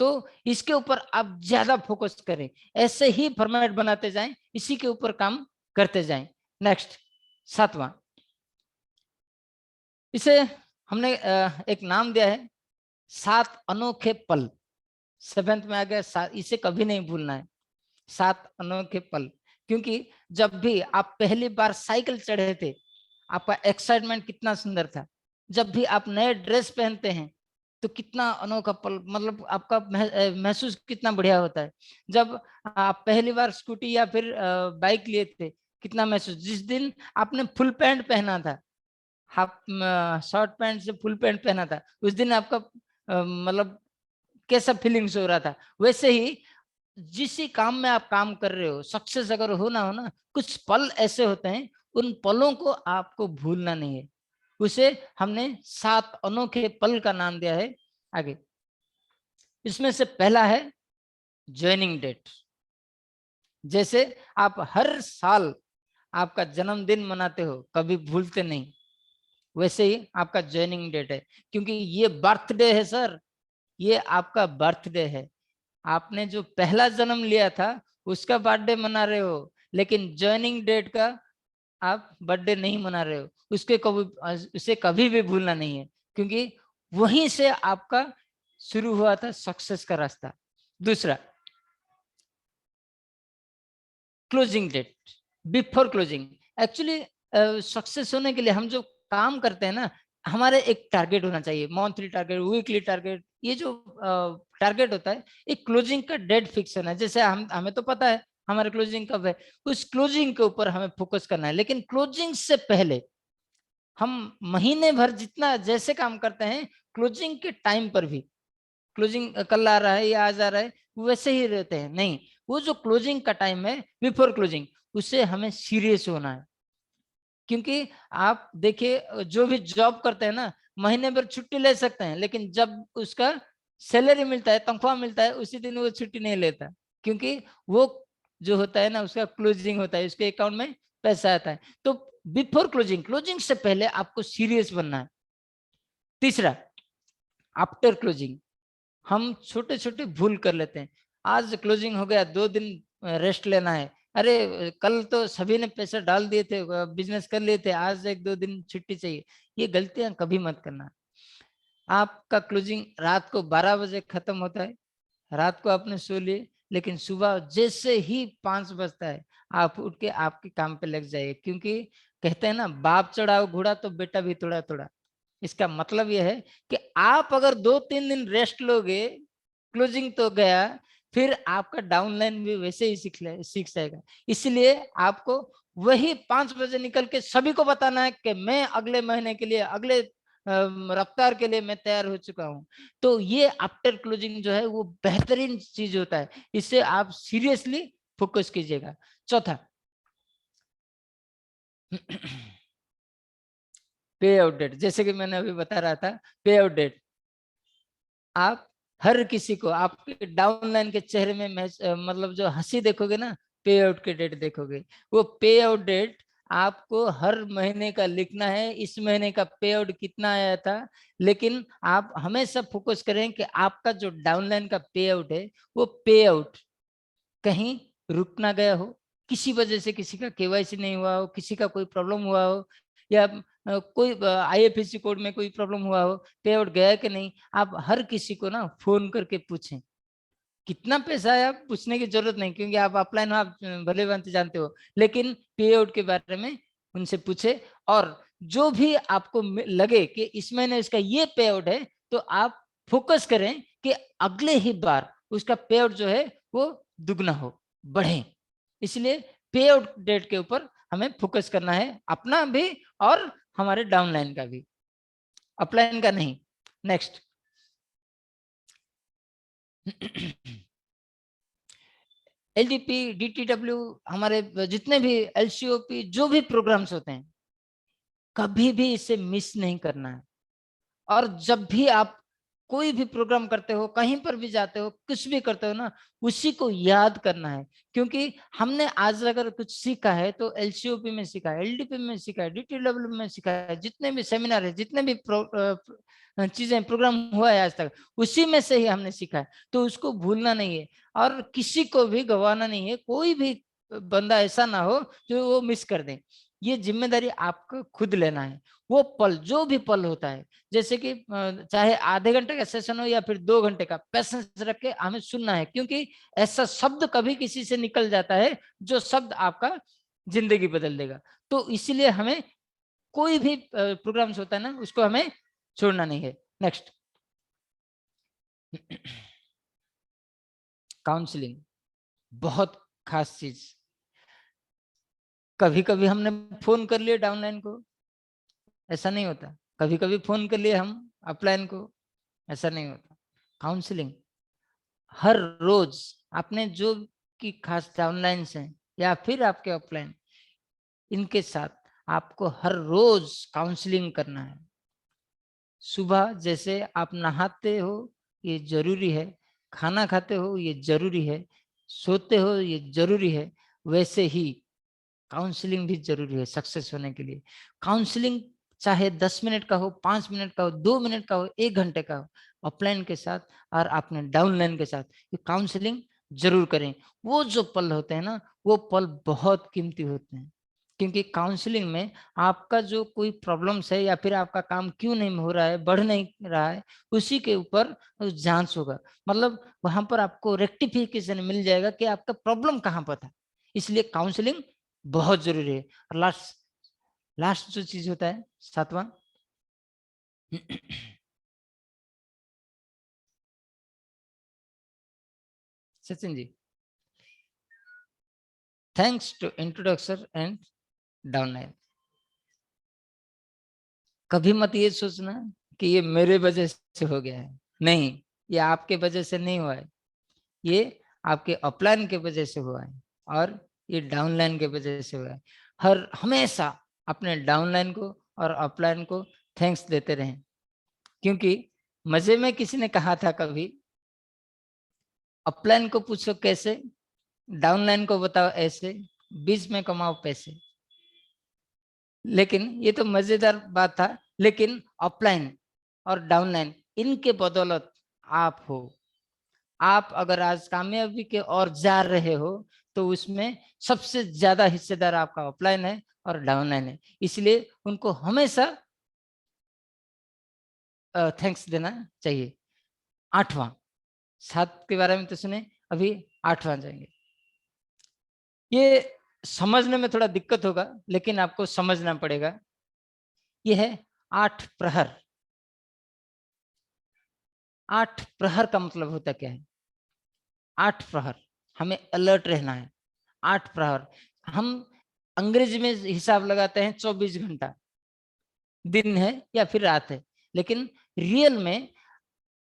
तो इसके ऊपर आप ज्यादा फोकस करें, ऐसे ही फॉर्मेट बनाते जाएं, इसी के ऊपर काम करते जाएं। नेक्स्ट 7वां, इसे हमने एक नाम दिया है 7 अनोखे पल। 7th में आ गया, इसे कभी नहीं भूलना है, 7 अनोखे पल। क्योंकि जब भी आप पहली बार साइकिल चढ़े थे, आपका एक्साइटमेंट कितना सुंदर था। जब भी आप नए ड्रेस पहनते हैं तो कितना अनोखा पल, मतलब आपका महसूस कितना बढ़िया होता है। जब आप पहली बार स्कूटी या फिर बाइक लिए थे, कितना महसूस। जिस दिन आपने फुल पैंट पहना था, हाफ शॉर्ट पैंट से फुल पैंट पहना था, उस दिन आपका मतलब कैसा फीलिंग्स हो रहा था। वैसे ही जिस काम में आप काम कर रहे हो, सक्सेस अगर होना हो ना, कुछ पल ऐसे होते हैं, उन पलों को आपको भूलना नहीं है। उसे हमने 7 अनोखे पल का नाम दिया है। आगे इसमें से पहला है ज्वाइनिंग डेट। जैसे आप हर साल आपका जन्मदिन मनाते हो, कभी भूलते नहीं, वैसे ही आपका ज्वाइनिंग डेट है। क्योंकि ये बर्थडे है सर, ये आपका बर्थडे है। आपने जो पहला जन्म लिया था उसका बर्थडे मना रहे हो, लेकिन ज्वाइनिंग डेट का आप बर्थडे नहीं मना रहे हो। उसे कभी भी भूलना नहीं है, क्योंकि वहीं से आपका शुरू हुआ था सक्सेस का रास्ता। दूसरा, closing date, before closing. Actually success होने के लिए हम जो काम करते हैं ना, हमारे एक टारगेट होना चाहिए, मंथली टारगेट, वीकली टारगेट। ये जो टारगेट होता है, एक क्लोजिंग का डेट फिक्स होना है। जैसे हमें तो पता है हमारे क्लोजिंग कब है, उस क्लोजिंग के ऊपर हमें फोकस करना है। लेकिन क्लोजिंग से पहले हम महीने भर जितना जैसे काम करते हैं, क्लोजिंग के टाइम पर भी, क्लोजिंग कल आ रहा है या आज आ रहा है, वैसे ही रहते हैं। नहीं, वो जो क्लोजिंग का टाइम है, बिफोर क्लोजिंग, उससे हमें सीरियस होना है। क्योंकि आप देखिए, जो भी जॉब करते हैं ना, महीने भर छुट्टी ले सकते हैं, लेकिन जब उसका सैलरी मिलता है, तनख्वाह मिलता है, उसी दिन वो छुट्टी नहीं लेता। क्योंकि वो जो होता है ना, उसका क्लोजिंग होता है, उसके अकाउंट में पैसा आता है। तो बिफोर क्लोजिंग, क्लोजिंग से पहले आपको सीरियस बनना है। तीसरा, आफ्टर क्लोजिंग। हम छोटे छोटे भूल कर लेते हैं। आज क्लोजिंग हो गया, 2 दिन रेस्ट लेना है, अरे कल तो सभी ने पैसा डाल दिए थे, बिजनेस कर लिए थे, आज 1-2 दिन छुट्टी चाहिए। ये गलतियां कभी मत करना। आपका क्लोजिंग रात को 12 बजे खत्म होता है, रात को आपने सो लिए, लेकिन सुबह जैसे ही 5 बजता है आप उठ के आपके काम पे लग जाइए, क्योंकि कहते हैं ना, बाप चढ़ाओ घोड़ा तो बेटा भी थोड़ा थोड़ा। इसका मतलब यह है कि आप अगर 2-3 दिन रेस्ट लोगे, क्लोजिंग तो गया, फिर आपका डाउनलाइन भी वैसे ही सीख जाएगा। इसलिए आपको वही 5 बजे निकल के सभी को बताना है कि मैं अगले महीने के लिए, अगले रफ्तार के लिए मैं तैयार हो चुका हूं। तो ये आफ्टर क्लोजिंग जो है वो बेहतरीन चीज होता है, इससे आप सीरियसली फोकस कीजिएगा। चौथा, पे आउट डेट। जैसे कि मैंने अभी बता रहा था, पे आउट डेट आप हर किसी को, आपके डाउनलाइन के चेहरे में मतलब जो हंसी देखोगे ना, पे आउट के डेट देखोगे। वो पे आउट डेट आपको हर महीने का लिखना है, इस महीने का पे आउट कितना आया था। लेकिन आप हमेशा फोकस करें कि आपका जो डाउनलाइन का पे आउट है, वो पे आउट कहीं रुक ना गया हो, किसी वजह से किसी का केवाईसी नहीं हुआ हो, किसी का कोई प्रॉब्लम हुआ हो, या कोई आईएफएससी कोड में कोई प्रॉब्लम हुआ हो, पे आउट गया कि नहीं। आप हर किसी को ना फोन करके पूछें कितना पैसा है। आप पूछने की जरूरत नहीं, क्योंकि आप ऑफलाइन हो, आप भले भांति जानते हो, लेकिन पे आउट के बारे में उनसे पूछे। और जो भी आपको लगे कि इस महीने इसका ये पे आउट है, तो आप फोकस करें कि अगले ही बार उसका पे आउट जो है वो दुगना हो, बढ़े। इसलिए पे आउट डेट के ऊपर हमें फोकस करना है, अपना भी और हमारे डाउनलाइन का भी, अपलाइन का नहीं। नेक्स्ट, एलडीपी, डीटीडब्ल्यू, हमारे जितने भी एलसीओपी जो भी प्रोग्राम्स होते हैं, कभी भी इसे मिस नहीं करना है। और जब भी आप कोई भी प्रोग्राम करते हो, कहीं पर भी जाते हो, कुछ भी करते हो ना, उसी को याद करना है। क्योंकि हमने आज अगर कुछ सीखा है तो एलसीओपी में सीखा है, एलडीपी में सीखा है, डीटीडब्ल्यू में सीखा है, जितने भी सेमिनार है, जितने भी चीजें प्रोग्राम हुआ है आज तक, उसी में से ही हमने सीखा है। तो उसको भूलना नहीं है और किसी को भी गवाना नहीं है। कोई भी बंदा ऐसा ना हो जो वो मिस कर दे। ये जिम्मेदारी आपको खुद लेना है। वो पल, जो भी पल होता है, जैसे कि चाहे आधे घंटे का सेशन हो या फिर 2 घंटे का, पेशेंस रख के हमें सुनना है। क्योंकि ऐसा शब्द कभी किसी से निकल जाता है जो शब्द आपका जिंदगी बदल देगा। तो इसीलिए हमें कोई भी प्रोग्राम्स होता है ना, उसको हमें छोड़ना नहीं है। नेक्स्ट, काउंसलिंग बहुत खास चीज। कभी कभी हमने फोन कर लिया डाउनलाइन को, ऐसा नहीं होता। कभी कभी फोन कर लिए हम अपलाइन को, ऐसा नहीं होता। काउंसलिंग हर रोज आपने जो की खास डाउनलाइन हैं या फिर आपके ऑफलाइन, इनके साथ आपको हर रोज काउंसलिंग करना है। सुबह जैसे आप नहाते हो, ये जरूरी है, खाना खाते हो ये जरूरी है, सोते हो ये जरूरी है, वैसे ही काउंसलिंग भी जरूरी है सक्सेस होने के लिए। काउंसलिंग चाहे 10 मिनट का हो, 5 मिनट का हो, 2 मिनट का हो, 1 घंटे का हो, अपलाइन के साथ और आपने डाउनलाइन के साथ ये काउंसलिंग जरूर करें। वो जो पल होते हैं ना, वो पल बहुत कीमती होते हैं। क्योंकि काउंसलिंग में आपका जो कोई प्रॉब्लम्स है या फिर आपका काम क्यों नहीं हो रहा है, बढ़ नहीं रहा है, उसी के ऊपर जांच होगा। मतलब वहां पर आपको रेक्टिफिकेशन मिल जाएगा कि आपका प्रॉब्लम कहाँ पर था। इसलिए काउंसलिंग बहुत जरूरी है। और लास्ट लास्ट जो चीज होता है, 7वां, Sachin ji, thanks to introduction and downline. कभी मत ये सोचना कि ये मेरे वजह से हो गया है। नहीं, ये आपके वजह से नहीं हुआ है, ये आपके अपलाइन के वजह से हुआ है और ये डाउनलाइन के वजह से हुआ है। हर हमेशा अपने डाउनलाइन को और अपलाइन को थैंक्स देते रहें। क्योंकि मजे में किसी ने कहा था कभी, अपलाइन को पूछो कैसे, डाउनलाइन को बताओ ऐसे, बीच में कमाओ पैसे। लेकिन ये तो मजेदार बात था, लेकिन अपलाइन और डाउनलाइन इनके बदौलत आप हो। आप अगर आज कामयाबी के ओर जा रहे हो तो उसमें सबसे ज्यादा हिस्सेदार आपका अपलाइन है और डाउनलाइन है, इसलिए उनको हमेशा थैंक्स देना चाहिए। 8वां, 7 के बारे में तो सुने, अभी 8वां जाएंगे। ये समझने में थोड़ा दिक्कत होगा लेकिन आपको समझना पड़ेगा। ये है 8 प्रहर। 8 प्रहर का मतलब होता क्या है? 8 प्रहर हमें अलर्ट रहना है। 8 प्रहर हम अंग्रेजी में हिसाब लगाते हैं 24 घंटा दिन है या फिर रात है, लेकिन रियल में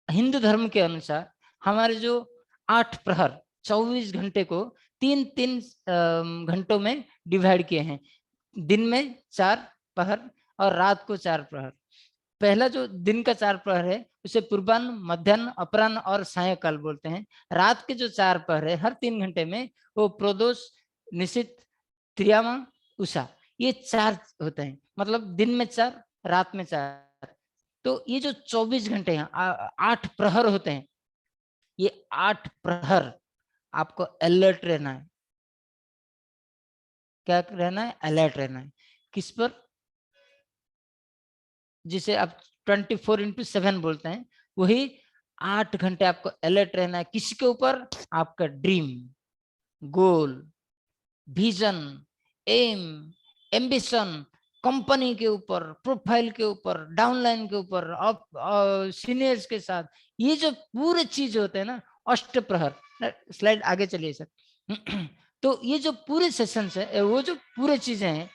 हिंदू धर्म के अनुसार हमारे जो 8 प्रहर 24 घंटे को 3-3 घंटों में डिवाइड किए हैं। दिन में 4 प्रहर और रात को 4 प्रहर। पहला जो दिन का 4 प्रहर है उसे पूर्वाह्न, मध्याह्न, अपराह्न और सायंकाल बोलते हैं। रात के जो 4 प्रहर है हर 3 घंटे में, वो प्रदोष, निशित, त्रियामा, उषा, ये 4 होते हैं। मतलब दिन में 4, रात में 4। तो ये जो 24 घंटे हैं 8 प्रहर होते हैं, ये 8 प्रहर आपको अलर्ट रहना है। क्या रहना है? अलर्ट रहना है। किस पर? जिसे आप 24/7 बोलते हैं, वही 8 घंटे आपको अलर्ट रहना है। किसके ऊपर? आपका ड्रीम, गोल, विजन, एम, एम्बिशन, कंपनी के ऊपर, प्रोफाइल के ऊपर, डाउनलाइन के ऊपर, अप सीनियर्स के साथ, ये जो पूरे चीज होते हैं ना, अष्ट प्रहर। स्लाइड आगे चलिए सर। तो ये जो पूरे सेशंस है, वो जो पूरे चीजें हैं,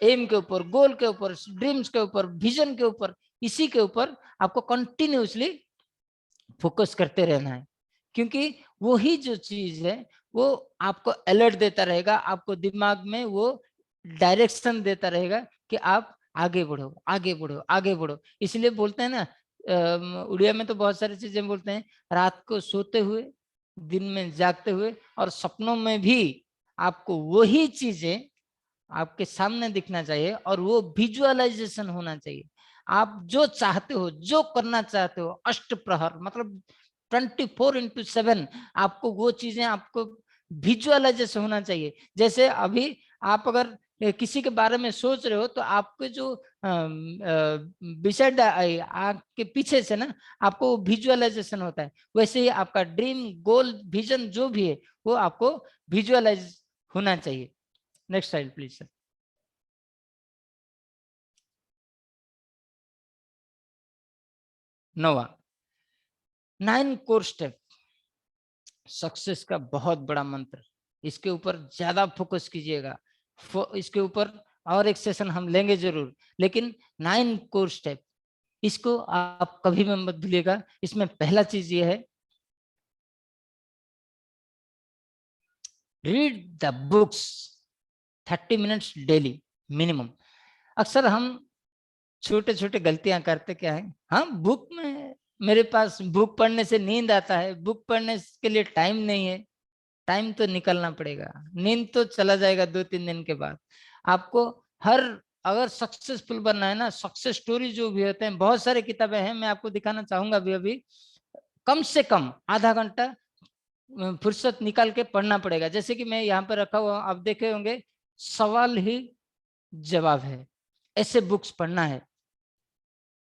एम के ऊपर, गोल के ऊपर, ड्रीम्स के ऊपर, विजन के ऊपर, इसी के ऊपर आपको कंटिन्यूअसली फोकस करते रहना है, क्योंकि वही जो चीज है वो आपको अलर्ट देता रहेगा, आपको दिमाग में वो डायरेक्शन देता रहेगा कि आप आगे बढ़ो, आगे बढ़ो, आगे बढ़ो। इसलिए बोलते हैं ना, उड़िया में तो बहुत सारी चीजें बोलते हैं, रात को सोते हुए, दिन में जागते हुए और सपनों में भी आपको वही चीजें आपके सामने दिखना चाहिए और वो विजुअलाइजेशन होना चाहिए। आप जो चाहते हो, जो करना चाहते हो, अष्ट प्रहर मतलब 24/7 आपको वो चीजें आपको विजुअलाइजेशन होना चाहिए। जैसे अभी आप अगर किसी के बारे में सोच रहे हो तो आपके जो बिसाइड आंख के पीछे से ना आपको विजुअलाइजेशन होता है, वैसे ही आपका ड्रीम, गोल, विजन जो भी है वो आपको विजुअलाइज होना चाहिए। Next slide please sir. नौवां, 9 कोर स्टेप सक्सेस का बहुत बड़ा मंत्र। इसके ऊपर ज्यादा फोकस कीजिएगा। इसके ऊपर और एक सेशन हम लेंगे जरूर, लेकिन 9 कोर स्टेप इसको आप कभी भी मत भूलिएगा। इसमें पहला चीज ये है, read the books 30 minutes daily minimum. अक्सर हम छोटे छोटे गलतियां करते क्या है, हाँ बुक में, मेरे पास बुक पढ़ने से नींद आता है, बुक पढ़ने के लिए टाइम नहीं है। टाइम तो निकलना पड़ेगा, नींद तो चला जाएगा 2-3 दिन के बाद। आपको हर, अगर सक्सेसफुल बनना है ना, सक्सेस स्टोरी जो भी होते हैं, बहुत सारी किताबें हैं, मैं आपको दिखाना चाहूंगा अभी अभी। कम से कम आधा घंटा फुर्सत निकाल के पढ़ना पड़ेगा। जैसे कि मैं यहाँ पर रखा हुआ, आप देखे होंगे, सवाल ही जवाब है, ऐसे बुक्स पढ़ना है।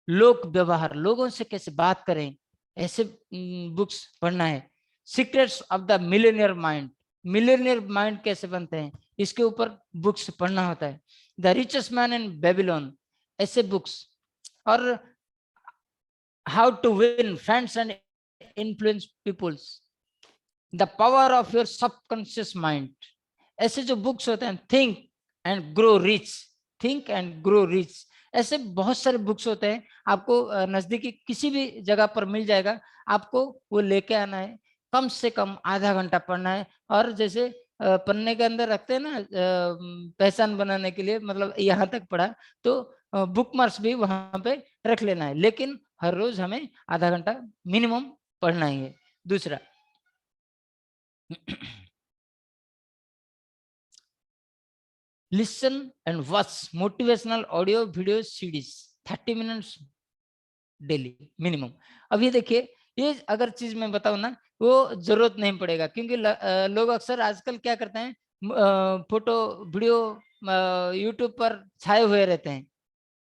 लोक व्यवहार, लोगों से कैसे बात करें, ऐसे बुक्स पढ़ना है। Secrets of the millionaire mind, millionaire mind कैसे बनते हैं, इसके ऊपर बुक्स पढ़ना होता है। The richest man in Babylon, ऐसे बुक्स। और how to win friends and influence peoples, the power of your subconscious mind, ऐसे जो बुक्स होते हैं। Think and grow rich, think and grow rich, ऐसे बहुत सारे बुक्स होते हैं। आपको नजदीकी किसी भी जगह पर मिल जाएगा, आपको वो लेके आना है। कम से कम आधा घंटा पढ़ना है। और जैसे पन्ने के अंदर रखते हैं ना पहचान बनाने के लिए, मतलब यहाँ तक पढ़ा तो बुक मार्क्स भी वहां पे रख लेना है, लेकिन हर रोज हमें आधा घंटा मिनिमम पढ़ना ही है। दूसरा, listen and watch motivational audio video CDs 30 minutes daily minimum. अब ये देखिए, ये अगर चीज मैं बताऊं ना, वो जरूरत नहीं पड़ेगा, क्योंकि लोग अक्सर आजकल क्या करते हैं, फोटो वीडियो यूट्यूब पर छाए हुए रहते हैं,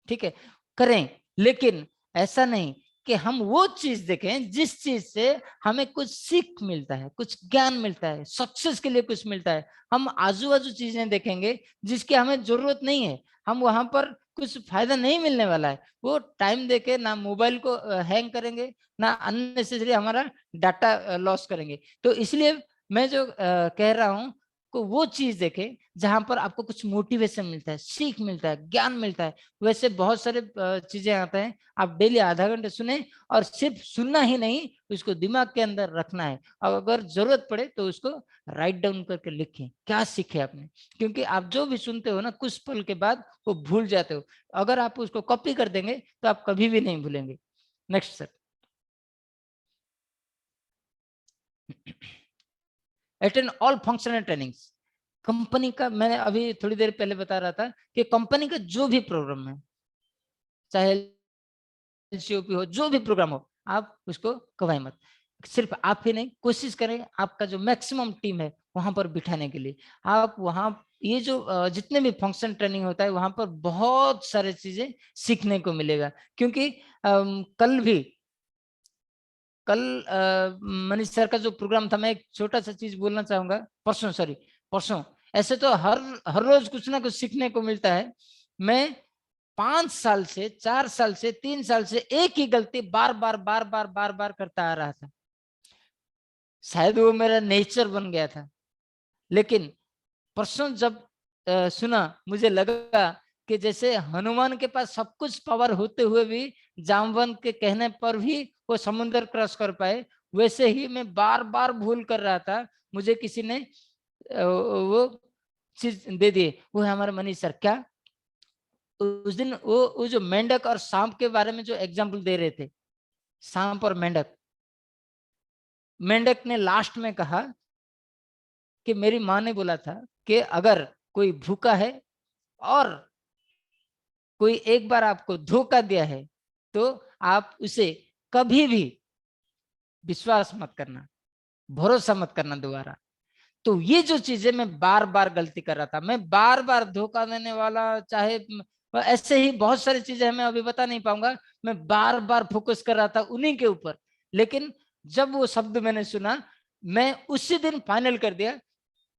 ठीक है, करें, लेकिन ऐसा नहीं कि हम वो चीज देखें जिस चीज से हमें कुछ सीख मिलता है, कुछ ज्ञान मिलता है, सक्सेस के लिए कुछ मिलता है। हम आजू बाजू चीजें देखेंगे जिसकी हमें जरूरत नहीं है, हम वहां पर कुछ फायदा नहीं मिलने वाला है, वो टाइम देके ना मोबाइल को हैंग करेंगे, ना अननेसेसरी हमारा डाटा लॉस करेंगे। तो इसलिए मैं जो कह रहा हूं को वो चीज देखें जहां पर आपको कुछ मोटिवेशन मिलता है, सीख मिलता है, ज्ञान मिलता है। वैसे बहुत सारे चीजें आते हैं, आप डेली आधा घंटे सुने, और सिर्फ सुनना ही नहीं, उसको दिमाग के अंदर रखना है, और अगर जरूरत पड़े तो उसको राइट डाउन करके लिखें क्या सीखे आपने, क्योंकि आप जो भी सुनते हो ना, कुछ पल के बाद वो भूल जाते हो। अगर आप उसको कॉपी कर देंगे तो आप कभी भी नहीं भूलेंगे। Next sir. Attend all functional trainings. Company का, मैंने अभी थोड़ी देर पहले बता रहा था कि कंपनी का जो भी प्रोग्राम है, चाहे एलसीओपी हो, जो भी प्रोग्राम हो, आप उसको कवाई मत। सिर्फ आप ही नहीं, कोशिश करें आपका जो मैक्सिमम टीम है वहां पर बिठाने के लिए। आप वहां ये जो जितने भी फंक्शन ट्रेनिंग होता है वहां पर बहुत सारे चीजें सीखने को मिलेगा, क्योंकि कल मनीष सर का जो प्रोग्राम था, मैं एक छोटा सा चीज बोलना चाहूंगा। परसों ऐसे तो हर रोज कुछ ना कुछ सीखने को मिलता है। मैं 5 साल से, 4 साल से, 3 साल से एक ही गलती बार बार करता आ रहा था। शायद वो मेरा नेचर बन गया था, लेकिन परसों जब सुना, मुझे लगा कि जैसे हनुमान के पास सब कुछ पावर होते हुए भी जामवंत के कहने पर भी वो समुद्र क्रॉस कर पाए, वैसे ही मैं बार बार भूल कर रहा था। मुझे किसी ने वो चीज दे दी, वो है हमारे मनीष सर। क्या उस दिन वो जो मेंढक और सांप के बारे में जो एग्जाम्पल दे रहे थे, सांप और मेंढक, मेंढक ने लास्ट में कहा कि मेरी माँ ने बोला था कि अगर कोई भूखा है और कोई एक बार आपको धोखा दिया है तो आप उसे कभी भी विश्वास मत करना, भरोसा मत करना दोबारा। तो ये जो चीजें मैं बार बार गलती कर रहा था, मैं बार बार धोखा देने वाला, चाहे ऐसे ही बहुत सारी चीजें हैं, मैं अभी बता नहीं पाऊंगा, मैं बार बार फोकस कर रहा था उन्हीं के ऊपर। लेकिन जब वो शब्द मैंने सुना, मैं उसी दिन फाइनल कर दिया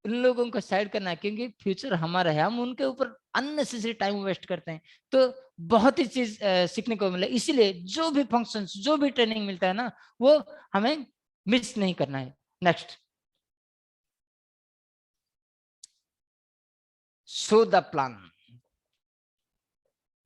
उन लोगों को साइड करना है, क्योंकि फ्यूचर हमारा है, हम उनके ऊपर अननेसेसरी टाइम वेस्ट करते हैं। तो बहुत ही चीज सीखने को मिले, इसीलिए जो भी फंक्शन, जो भी ट्रेनिंग मिलता है ना, वो हमें मिस नहीं करना है। Next, show the plan.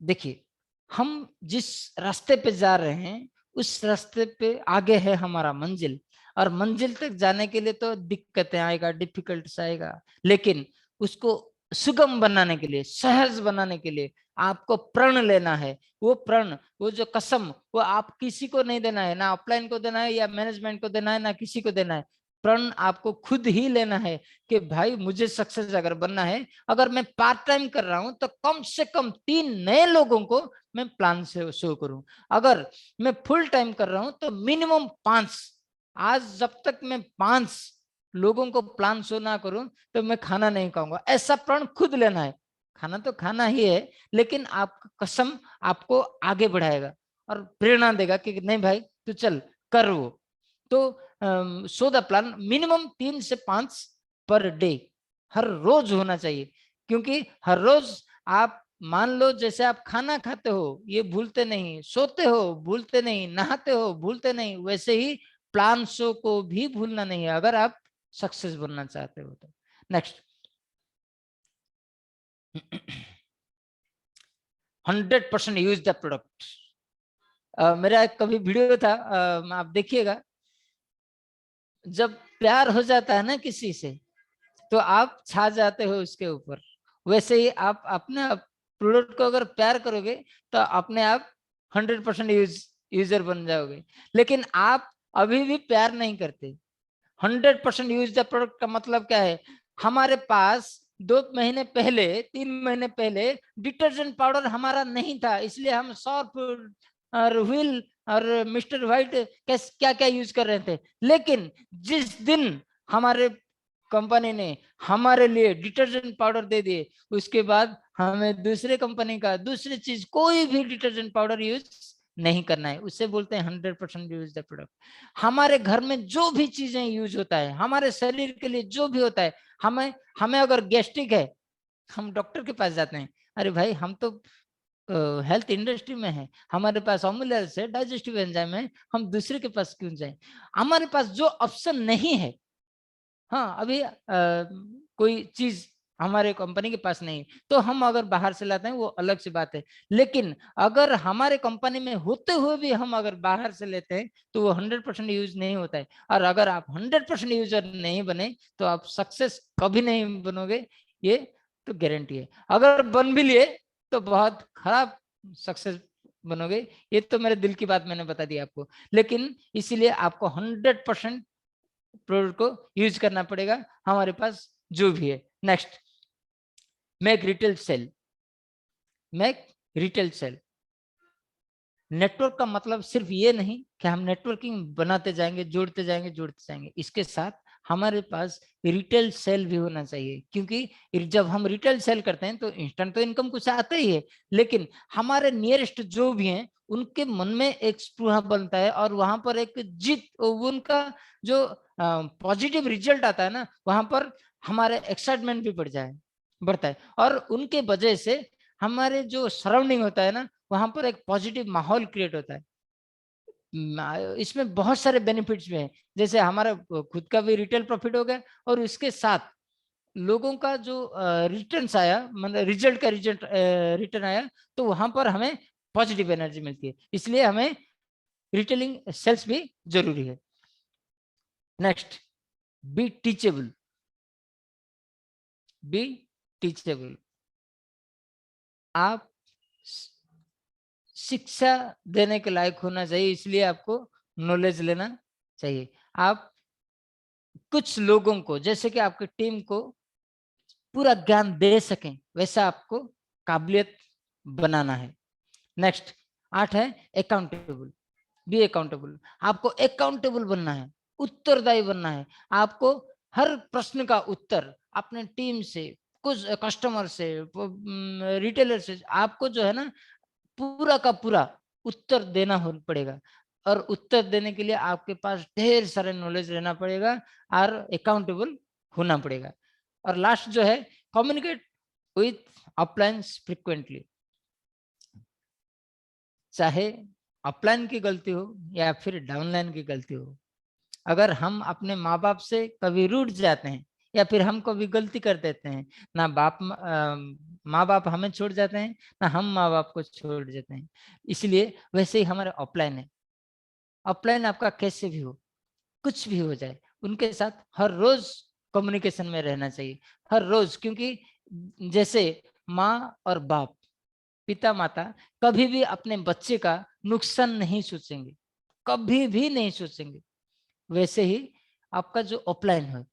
देखिए, हम जिस रास्ते पे जा रहे हैं उस रास्ते पे आगे है हमारा मंजिल, और मंजिल तक जाने के लिए तो दिक्कतें आएगा, डिफिकल्ट्स आएगा, लेकिन उसको सुगम बनाने के लिए, सहज बनाने के लिए आपको प्रण लेना है। वो प्रण, वो जो कसम, वो आप किसी को नहीं देना है, ना अपलाइन को देना है, या मैनेजमेंट को देना है, ना किसी को देना है। प्रण आपको खुद ही लेना है कि भाई मुझे सक्सेस अगर बनना है, अगर मैं पार्ट टाइम कर रहा हूं तो कम से कम 3 नए लोगों को मैं प्लान से शो करूं। अगर मैं फुल टाइम कर रहा हूं तो मिनिमम 5। आज जब तक मैं 5 लोगों को प्लान शो ना करूं तो मैं खाना नहीं खाऊंगा, ऐसा प्रण खुद लेना है। खाना तो खाना ही है, लेकिन आपका कसम आपको आगे बढ़ाएगा और प्रेरणा देगा कि नहीं भाई तू चल कर वो। तो सो द प्लान मिनिमम 3 से 5 पर डे, हर रोज होना चाहिए। क्योंकि हर रोज आप मान लो, जैसे आप खाना खाते हो ये भूलते नहीं, सोते हो भूलते नहीं, नहाते हो भूलते नहीं, वैसे ही प्लान शो को भी भूलना नहीं है अगर आप सक्सेस बनना चाहते हो तो। Next, 100% use the product. मेरा एक कभी वीडियो था, आप देखिएगा, जब प्यार हो जाता है ना किसी से तो आप छा जाते हो उसके ऊपर। वैसे ही आप अपने प्रोडक्ट को अगर प्यार करोगे तो अपने आप 100% यूजर बन जाओगे। लेकिन आप अभी भी प्यार नहीं करते। 100% यूज द प्रोडक्ट का मतलब क्या है? हमारे पास 2 महीने पहले, 3 महीने पहले डिटर्जेंट पाउडर हमारा नहीं था, इसलिए हम 100 और व्हील और मिस्टर वाइट कैसे क्या क्या यूज कर रहे थे, लेकिन जिस दिन हमारे कंपनी ने हमारे लिए डिटर्जेंट पाउडर दे दिए, उसके बाद हमें दूसरे कंपनी का दूसरी चीज कोई भी डिटर्जेंट पाउडर यूज नहीं करना है। उससे बोलते हैं 100% यूज द प्रोडक्ट। हमारे घर में जो भी चीजें यूज होता है, हमारे शरीर के लिए जो भी होता है, हमें हमें अगर गैस्ट्रिक है, हम डॉक्टर के पास जाते हैं, अरे भाई हम तो हेल्थ इंडस्ट्री में है, हमारे पास अमूल्स है, डाइजेस्टिव एंजाइम है, हम दूसरे के पास क्यों जाएं? हमारे पास जो ऑप्शन नहीं है, हाँ अभी कोई चीज हमारे कंपनी के पास नहीं, तो हम अगर बाहर से लाते हैं वो अलग सी बात है, लेकिन अगर हमारे कंपनी में होते हुए भी हम अगर बाहर से लेते हैं तो वो 100% यूज नहीं होता है। और अगर आप 100% यूजर नहीं बने तो आप सक्सेस कभी नहीं बनोगे, ये तो गारंटी है। अगर बन भी लिए तो बहुत खराब सक्सेस बनोगे, ये तो मेरे दिल की बात मैंने बता दी आपको। लेकिन इसीलिए आपको 100% प्रोडक्ट को यूज करना पड़ेगा, हमारे पास जो भी है। Next, make retail sale. Make retail sale. Network का मतलब सिर्फ ये नहीं कि हम नेटवर्किंग बनाते जाएंगे, जोड़ते जाएंगे, जोड़ते जाएंगे, इसके साथ हमारे पास रिटेल सेल भी होना चाहिए। क्योंकि जब हम रिटेल सेल करते हैं तो इंस्टेंट तो इनकम कुछ आता ही है, लेकिन हमारे नियरेस्ट जो भी हैं उनके मन में एक स्पृहा बनता है और वहां पर एक जीत, उनका जो पॉजिटिव रिजल्ट आता है ना, वहां पर हमारे एक्साइटमेंट भी बढ़ता है और उनके वजह से हमारे जो सराउंडिंग होता है ना, वहां पर एक पॉजिटिव माहौल क्रिएट होता है। इसमें बहुत सारे बेनिफिट्स भी हैं, जैसे हमारा खुद का भी रिटेल प्रॉफिट हो गया और इसके साथ लोगों का जो रिटर्न्स आया, मतलब रिजल्ट का रिटर्न आया, तो वहां पर हमें पॉजिटिव एनर्जी मिलती है। इसलिए हमें रिटेलिंग सेल्स भी जरूरी है। Next, be teachable. Be teachable. आप शिक्षा देने के लायक होना चाहिए, इसलिए आपको नॉलेज लेना चाहिए। आप कुछ लोगों को, जैसे कि आपकी टीम को पूरा ज्ञान दे सकें, वैसा आपको काबिलियत बनाना है। नेक्स्ट, 8 है अकाउंटेबल। Be accountable. आपको अकाउंटेबल बनना है, उत्तरदायी बनना है। आपको हर प्रश्न का उत्तर अपने टीम से, कुछ कस्टमर से, रिटेलर से, आपको जो है ना पूरा का पूरा उत्तर देना हो पड़ेगा। और उत्तर देने के लिए आपके पास ढेर सारे नॉलेज रहना पड़ेगा और अकाउंटेबल होना पड़ेगा। और लास्ट जो है, कम्युनिकेट विथ अपलाइंस फ्रिक्वेंटली। चाहे अपलाइन की गलती हो या फिर डाउनलाइन की गलती हो, अगर हम अपने माँ बाप से कभी रूठ जाते हैं या फिर हम कभी गलती कर देते हैं, ना माँ बाप हमें छोड़ जाते हैं, ना हम माँ बाप को छोड़ देते हैं। इसलिए वैसे ही हमारे ऑफलाइन है। ऑफलाइन आपका कैसे भी हो, कुछ भी हो जाए, उनके साथ हर रोज कम्युनिकेशन में रहना चाहिए, हर रोज। क्योंकि जैसे माँ और बाप, पिता माता कभी भी अपने बच्चे का नुकसान नहीं सोचेंगे, कभी भी नहीं सोचेंगे, वैसे ही आपका जो ऑफलाइन है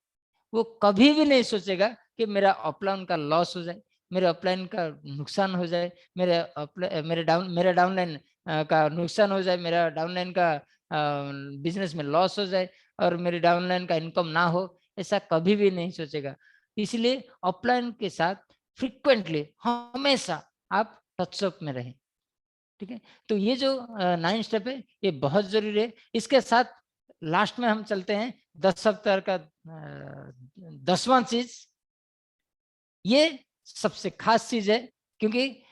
वो कभी भी नहीं सोचेगा कि मेरा ऑफलाइन का लॉस हो जाए, मेरे ऑफलाइन का नुकसान हो जाए, मेरे डाउनलाइन का नुकसान हो जाए, मेरा डाउनलाइन का बिजनेस में लॉस हो जाए और मेरी डाउनलाइन का इनकम ना हो, ऐसा कभी भी नहीं सोचेगा। इसलिए ऑफलाइन के साथ फ्रिक्वेंटली हमेशा आप टचअप में रहें। ठीक है, तो ये जो 9 स्टेप है ये बहुत जरूरी है। इसके साथ लास्ट में हम चलते हैं 10 सप्ताह का 10वां चीज। ये सबसे खास चीज है, क्योंकि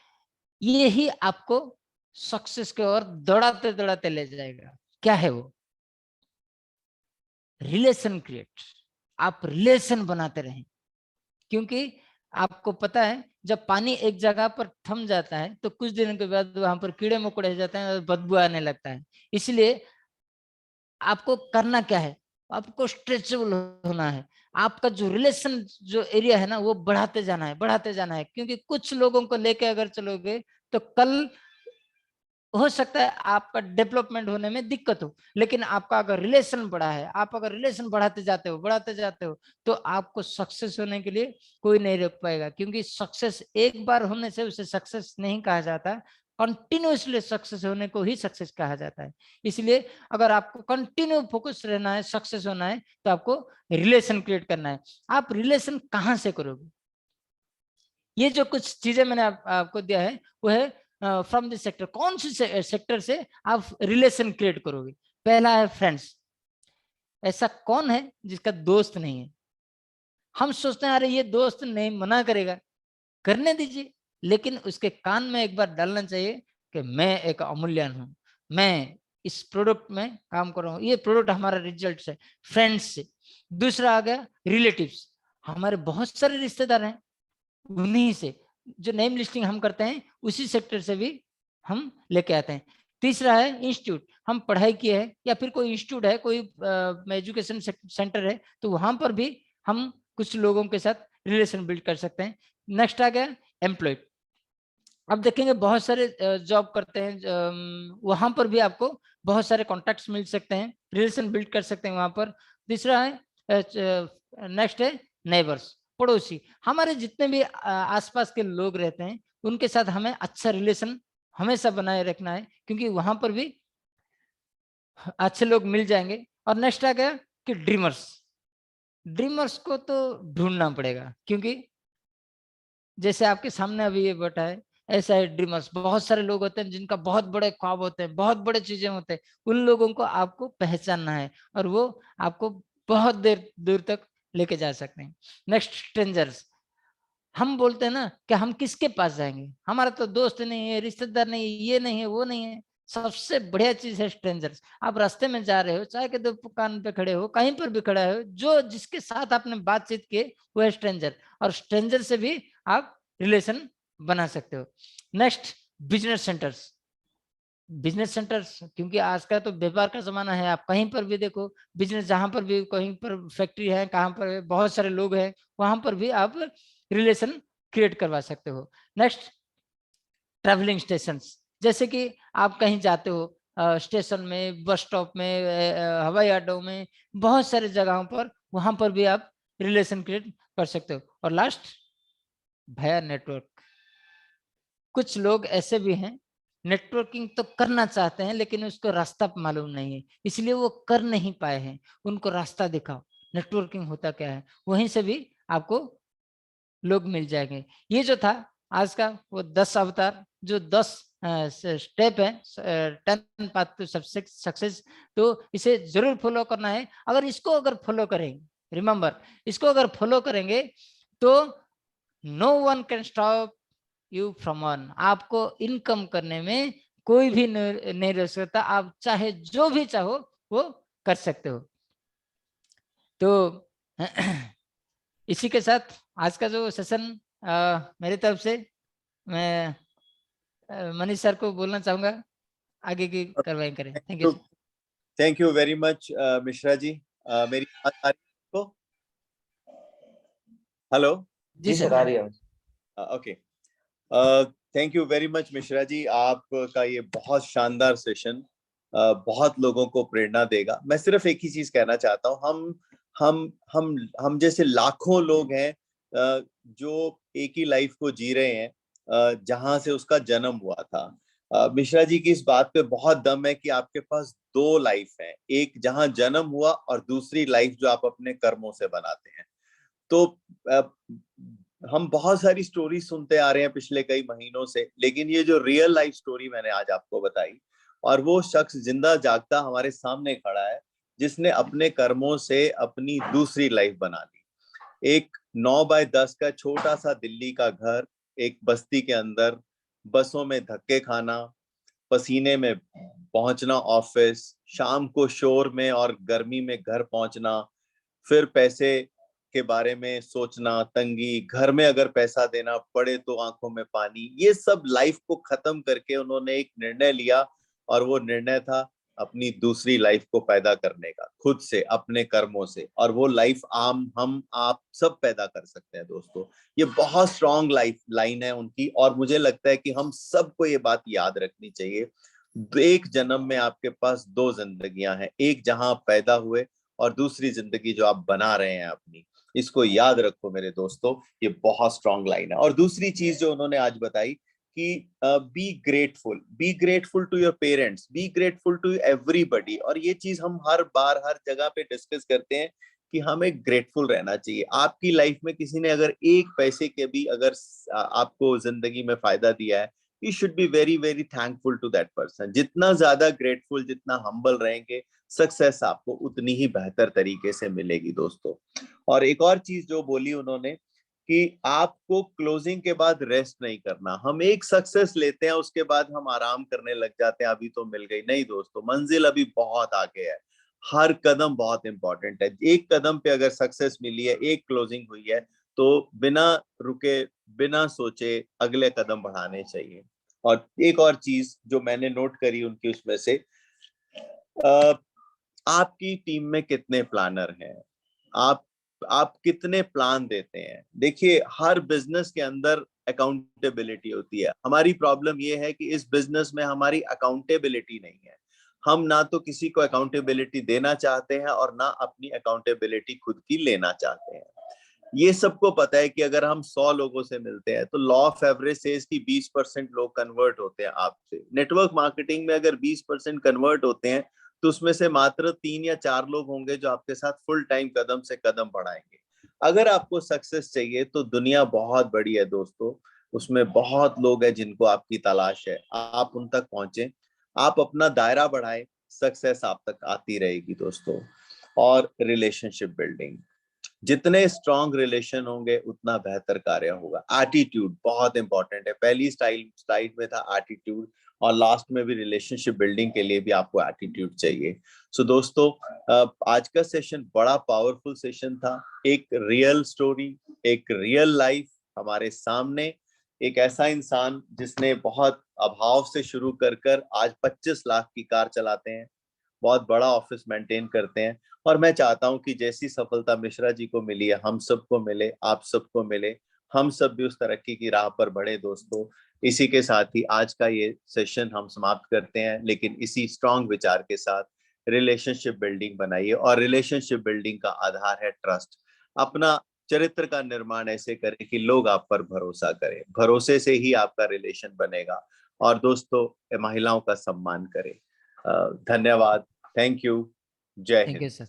ये ही आपको सक्सेस की ओर दौड़ाते दौड़ाते ले जाएगा। क्या है वो? Relation create. आप रिलेशन बनाते रहें, क्योंकि आपको पता है जब पानी एक जगह पर थम जाता है तो कुछ दिनों के बाद वहां पर कीड़े मकोड़े जाते हैं और बदबू आने लगता है। इसलिए आपको करना क्या है, आपको स्ट्रेचेबल होना है। आपका जो रिलेशन जो एरिया है ना वो बढ़ाते जाना है, बढ़ाते जाना है। क्योंकि कुछ लोगों को लेके अगर चलोगे तो कल हो सकता है आपका डेवलपमेंट होने में दिक्कत हो, लेकिन आपका अगर रिलेशन बढ़ा है, आप अगर रिलेशन बढ़ाते जाते हो तो आपको सक्सेस होने के लिए कोई नहीं रोक पाएगा। क्योंकि सक्सेस एक बार होने से उसे सक्सेस नहीं कहा जाता, कंटिन्यूसली सक्सेस होने को ही सक्सेस कहा जाता है। इसलिए अगर आपको कंटिन्यू फोकस रहना है, सक्सेस होना है, तो आपको रिलेशन क्रिएट करना है। आप रिलेशन कहाँ से करोगे? ये जो कुछ चीजें मैंने आपको दिया है वो है फ्रॉम दिस सेक्टर। कौन से सेक्टर से आप रिलेशन क्रिएट करोगे? पहला है फ्रेंड्स। ऐसा कौन है जिसका दोस्त नहीं है? हम सोचते हैं अरे ये दोस्त नहीं, मना करेगा, करने दीजिए, लेकिन उसके कान में एक बार डालना चाहिए कि मैं एक अमूल्यन हूं, मैं इस प्रोडक्ट में काम कर रहा हूँ, ये प्रोडक्ट हमारा रिजल्ट है। फ्रेंड्स से। दूसरा आ गया रिलेटिव्स। हमारे बहुत सारे रिश्तेदार हैं, उन्हीं से जो नेम लिस्टिंग हम करते हैं उसी सेक्टर से भी हम लेके आते हैं। तीसरा है इंस्टीट्यूट। हम पढ़ाई किए हैं या फिर कोई इंस्टीट्यूट है, कोई एजुकेशन सेंटर है, तो वहां पर भी हम कुछ लोगों के साथ रिलेशन बिल्ड कर सकते हैं। नेक्स्ट आ गया एम्प्लॉयड। अब देखेंगे बहुत सारे जॉब करते हैं, वहां पर भी आपको बहुत सारे कॉन्टैक्ट्स मिल सकते हैं, रिलेशन बिल्ड कर सकते हैं वहां पर। तीसरा है नेक्स्ट है नेबर्स, पड़ोसी। हमारे जितने भी आसपास के लोग रहते हैं उनके साथ हमें अच्छा रिलेशन हमेशा बनाए रखना है, क्योंकि वहां पर भी अच्छे लोग मिल जाएंगे। और नेक्स्ट आ गया कि ड्रीमर्स। ड्रीमर्स को तो ढूंढना पड़ेगा, क्योंकि जैसे आपके सामने अभी ये बैठा है, ऐसा है ड्रीमर्स। बहुत सारे लोग होते हैं जिनका बहुत बड़े ख्वाब होते हैं, बहुत बड़े चीजें होते हैं। उन लोगों को आपको पहचानना है और वो आपको बहुत देर दूर तक लेके जा सकते हैं। Next strangers. हम बोलते हैं ना कि हम किसके पास जाएंगे, हमारा तो दोस्त नहीं है, रिश्तेदार नहीं है, ये नहीं है, वो नहीं है। सबसे बढ़िया चीज है स्ट्रेंजर्स। आप रास्ते में जा रहे हो, चाय के दुकान पे खड़े हो, कहीं पर भी खड़ा हो, जो जिसके साथ आपने बातचीत की वो है स्ट्रेंजर, और स्ट्रेंजर से भी आप रिलेशन बना सकते हो। Next business centres. Business centres, क्योंकि आज का तो व्यापार का जमाना है, आप कहीं पर भी देखो बिजनेस, जहां पर भी, कहीं पर फैक्ट्री है, कहां पर बहुत सारे लोग हैं, वहां पर भी आप रिलेशन क्रिएट करवा सकते हो। Next travelling stations. जैसे कि आप कहीं जाते हो, स्टेशन में, बस स्टॉप में, हवाई अड्डों में, बहुत सारे जगहों पर, वहां पर भी आप रिलेशन क्रिएट कर सकते हो। और लास्ट भया नेटवर्क। कुछ लोग ऐसे भी हैं नेटवर्किंग तो करना चाहते हैं लेकिन उसको रास्ता मालूम नहीं है, इसलिए वो कर नहीं पाए हैं। उनको रास्ता दिखाओ, नेटवर्किंग होता क्या है, वहीं से भी आपको लोग मिल जाएंगे। ये जो था आज का वो 10 अवतार, जो 10 स्टेप है, 10 पाथ टू सक्सेस, तो इसे जरूर फॉलो करना है। अगर इसको अगर फॉलो करेंगे, रिमेंबर, इसको अगर फॉलो करेंगे तो no one can stop you from earn. आपको इनकम करने में कोई भी नहीं रोक सकता, आप चाहे जो भी चाहो वो कर सकते हो। तो इसी के साथ आज का जो सेशन मेरी तरफ से, मैं मनीष सर को बोलना चाहूंगा आगे की कार्रवाई करें। Thank you. Thank you very much Mishra ji. मेरी बात आ रही है आपको? हेलो जी सर, सर। आ रही है। Okay, thank you very much Mishra ji. आपका ये बहुत शानदार सेशन बहुत लोगों को प्रेरणा देगा। मैं सिर्फ एक ही चीज कहना चाहता हूँ, हम जैसे लाखों लोग हैं जो एक ही लाइफ को जी रहे हैं जहां से उसका जन्म हुआ था। मिश्रा जी की इस बात पे बहुत दम है कि आपके पास दो लाइफ है, एक जहां जन्म हुआ और दूसरी लाइफ जो आप अपने कर्मों से बनाते हैं। तो हम बहुत सारी स्टोरी सुनते आ रहे हैं पिछले कई महीनों से, लेकिन ये जो रियल लाइफ स्टोरी मैंने आज आपको बताई, और वो शख्स जिंदा जागता हमारे सामने खड़ा है जिसने अपने कर्मों से अपनी दूसरी लाइफ बना ली। एक 9x10 का छोटा सा दिल्ली का घर, एक बस्ती के अंदर, बसों में धक्के खाना, पसीने में पहुंचना ऑफिस, शाम को शोर में और गर्मी में घर पहुंचना, फिर पैसे के बारे में सोचना, तंगी, घर में अगर पैसा देना पड़े तो आंखों में पानी, ये सब लाइफ को खत्म करके उन्होंने एक निर्णय लिया, और वो निर्णय था अपनी दूसरी लाइफ को पैदा करने का, खुद से, अपने कर्मों से। और वो लाइफ हम आप सब पैदा कर सकते हैं दोस्तों। ये बहुत स्ट्रॉन्ग लाइफ लाइन है उनकी, और मुझे लगता है कि हम सबको ये बात याद रखनी चाहिए। एक जन्म में आपके पास दो जिंदगियां हैं, एक जहां आप पैदा हुए और दूसरी जिंदगी जो आप बना रहे हैं अपनी। इसको याद रखो मेरे दोस्तों, ये बहुत स्ट्रॉन्ग लाइन है। और दूसरी चीज जो उन्होंने आज बताई कि be grateful to your parents, be grateful to everybody. और ये चीज हम हर बार हर जगह पे डिस्कस करते हैं कि हमें ग्रेटफुल रहना चाहिए। आपकी लाइफ में किसी ने अगर एक पैसे के भी अगर आपको जिंदगी में फायदा दिया है, you should be very very thankful to that person. जितना ज्यादा ग्रेटफुल, जितना हम्बल रहेंगे, सक्सेस आपको उतनी ही बेहतर तरीके से मिलेगी दोस्तों। और एक और चीज जो बोली उन्होंने कि आपको क्लोजिंग के बाद रेस्ट नहीं करना। हम एक सक्सेस लेते हैं, उसके बाद हम आराम करने लग जाते हैं, अभी तो मिल गई। नहीं दोस्तों, मंजिल अभी बहुत आगे है। हर कदम बहुत इंपॉर्टेंट है। एक कदम पे अगर सक्सेस मिली है, एक क्लोजिंग हुई है, तो बिना रुके, बिना सोचे अगले कदम बढ़ाने चाहिए। और एक और चीज जो मैंने नोट करी उनकी, उसमें से आपकी टीम में कितने प्लानर हैं, आप कितने प्लान देते हैं। देखिए, हर बिजनेस के अंदर अकाउंटेबिलिटी होती है। हमारी प्रॉब्लम ये है कि इस बिजनेस में हमारी अकाउंटेबिलिटी नहीं है। हम ना तो किसी को अकाउंटेबिलिटी देना चाहते हैं और ना अपनी अकाउंटेबिलिटी खुद की लेना चाहते हैं। ये सबको पता है कि अगर हम 100 लोगों से मिलते हैं तो लॉ ऑफ एवरेज सेज कि 20% लोग कन्वर्ट होते हैं आपसे। नेटवर्क मार्केटिंग में अगर 20% कन्वर्ट होते हैं तो उसमें से मात्र 3 या 4 लोग होंगे जो आपके साथ फुल टाइम कदम से कदम बढ़ाएंगे। अगर आपको सक्सेस चाहिए तो दुनिया बहुत बड़ी है दोस्तों, उसमें बहुत लोग हैं जिनको आपकी तलाश है। आप उन तक पहुंचे, आप अपना दायरा बढ़ाएं, सक्सेस आप तक आती रहेगी दोस्तों। और रिलेशनशिप बिल्डिंग, जितने स्ट्रॉन्ग रिलेशन होंगे उतना बेहतर कार्य होगा। एटीट्यूड बहुत इंपॉर्टेंट है। पहली स्लाइड में था एटीट्यूड, और लास्ट में भी रिलेशनशिप बिल्डिंग के लिए भी आपको एटीट्यूड चाहिए। सो दोस्तों, आज का सेशन बड़ा पावरफुल सेशन था। एक रियल स्टोरी, एक रियल लाइफ हमारे सामने। एक ऐसा इंसान जिसने बहुत अभाव से शुरू कर आज 25 लाख की कार चलाते हैं, बहुत बड़ा ऑफिस मेंटेन करते हैं। और मैं चाहता हूं कि जैसी सफलता मिश्रा जी को मिली है, हम सबको मिले, आप सबको मिले, हम सब भी उस तरक्की की राह पर बढ़े दोस्तों। इसी के साथ ही आज का ये सेशन हम समाप्त करते हैं, लेकिन इसी स्ट्रॉन्ग विचार के साथ रिलेशनशिप बिल्डिंग बनाइए। और रिलेशनशिप बिल्डिंग का आधार है ट्रस्ट। अपना चरित्र का निर्माण ऐसे करें कि लोग आप पर भरोसा करें। भरोसे से ही आपका रिलेशन बनेगा। और दोस्तों, महिलाओं का सम्मान करें। धन्यवाद। Thank you. जय थैंक यू हिंद। सर।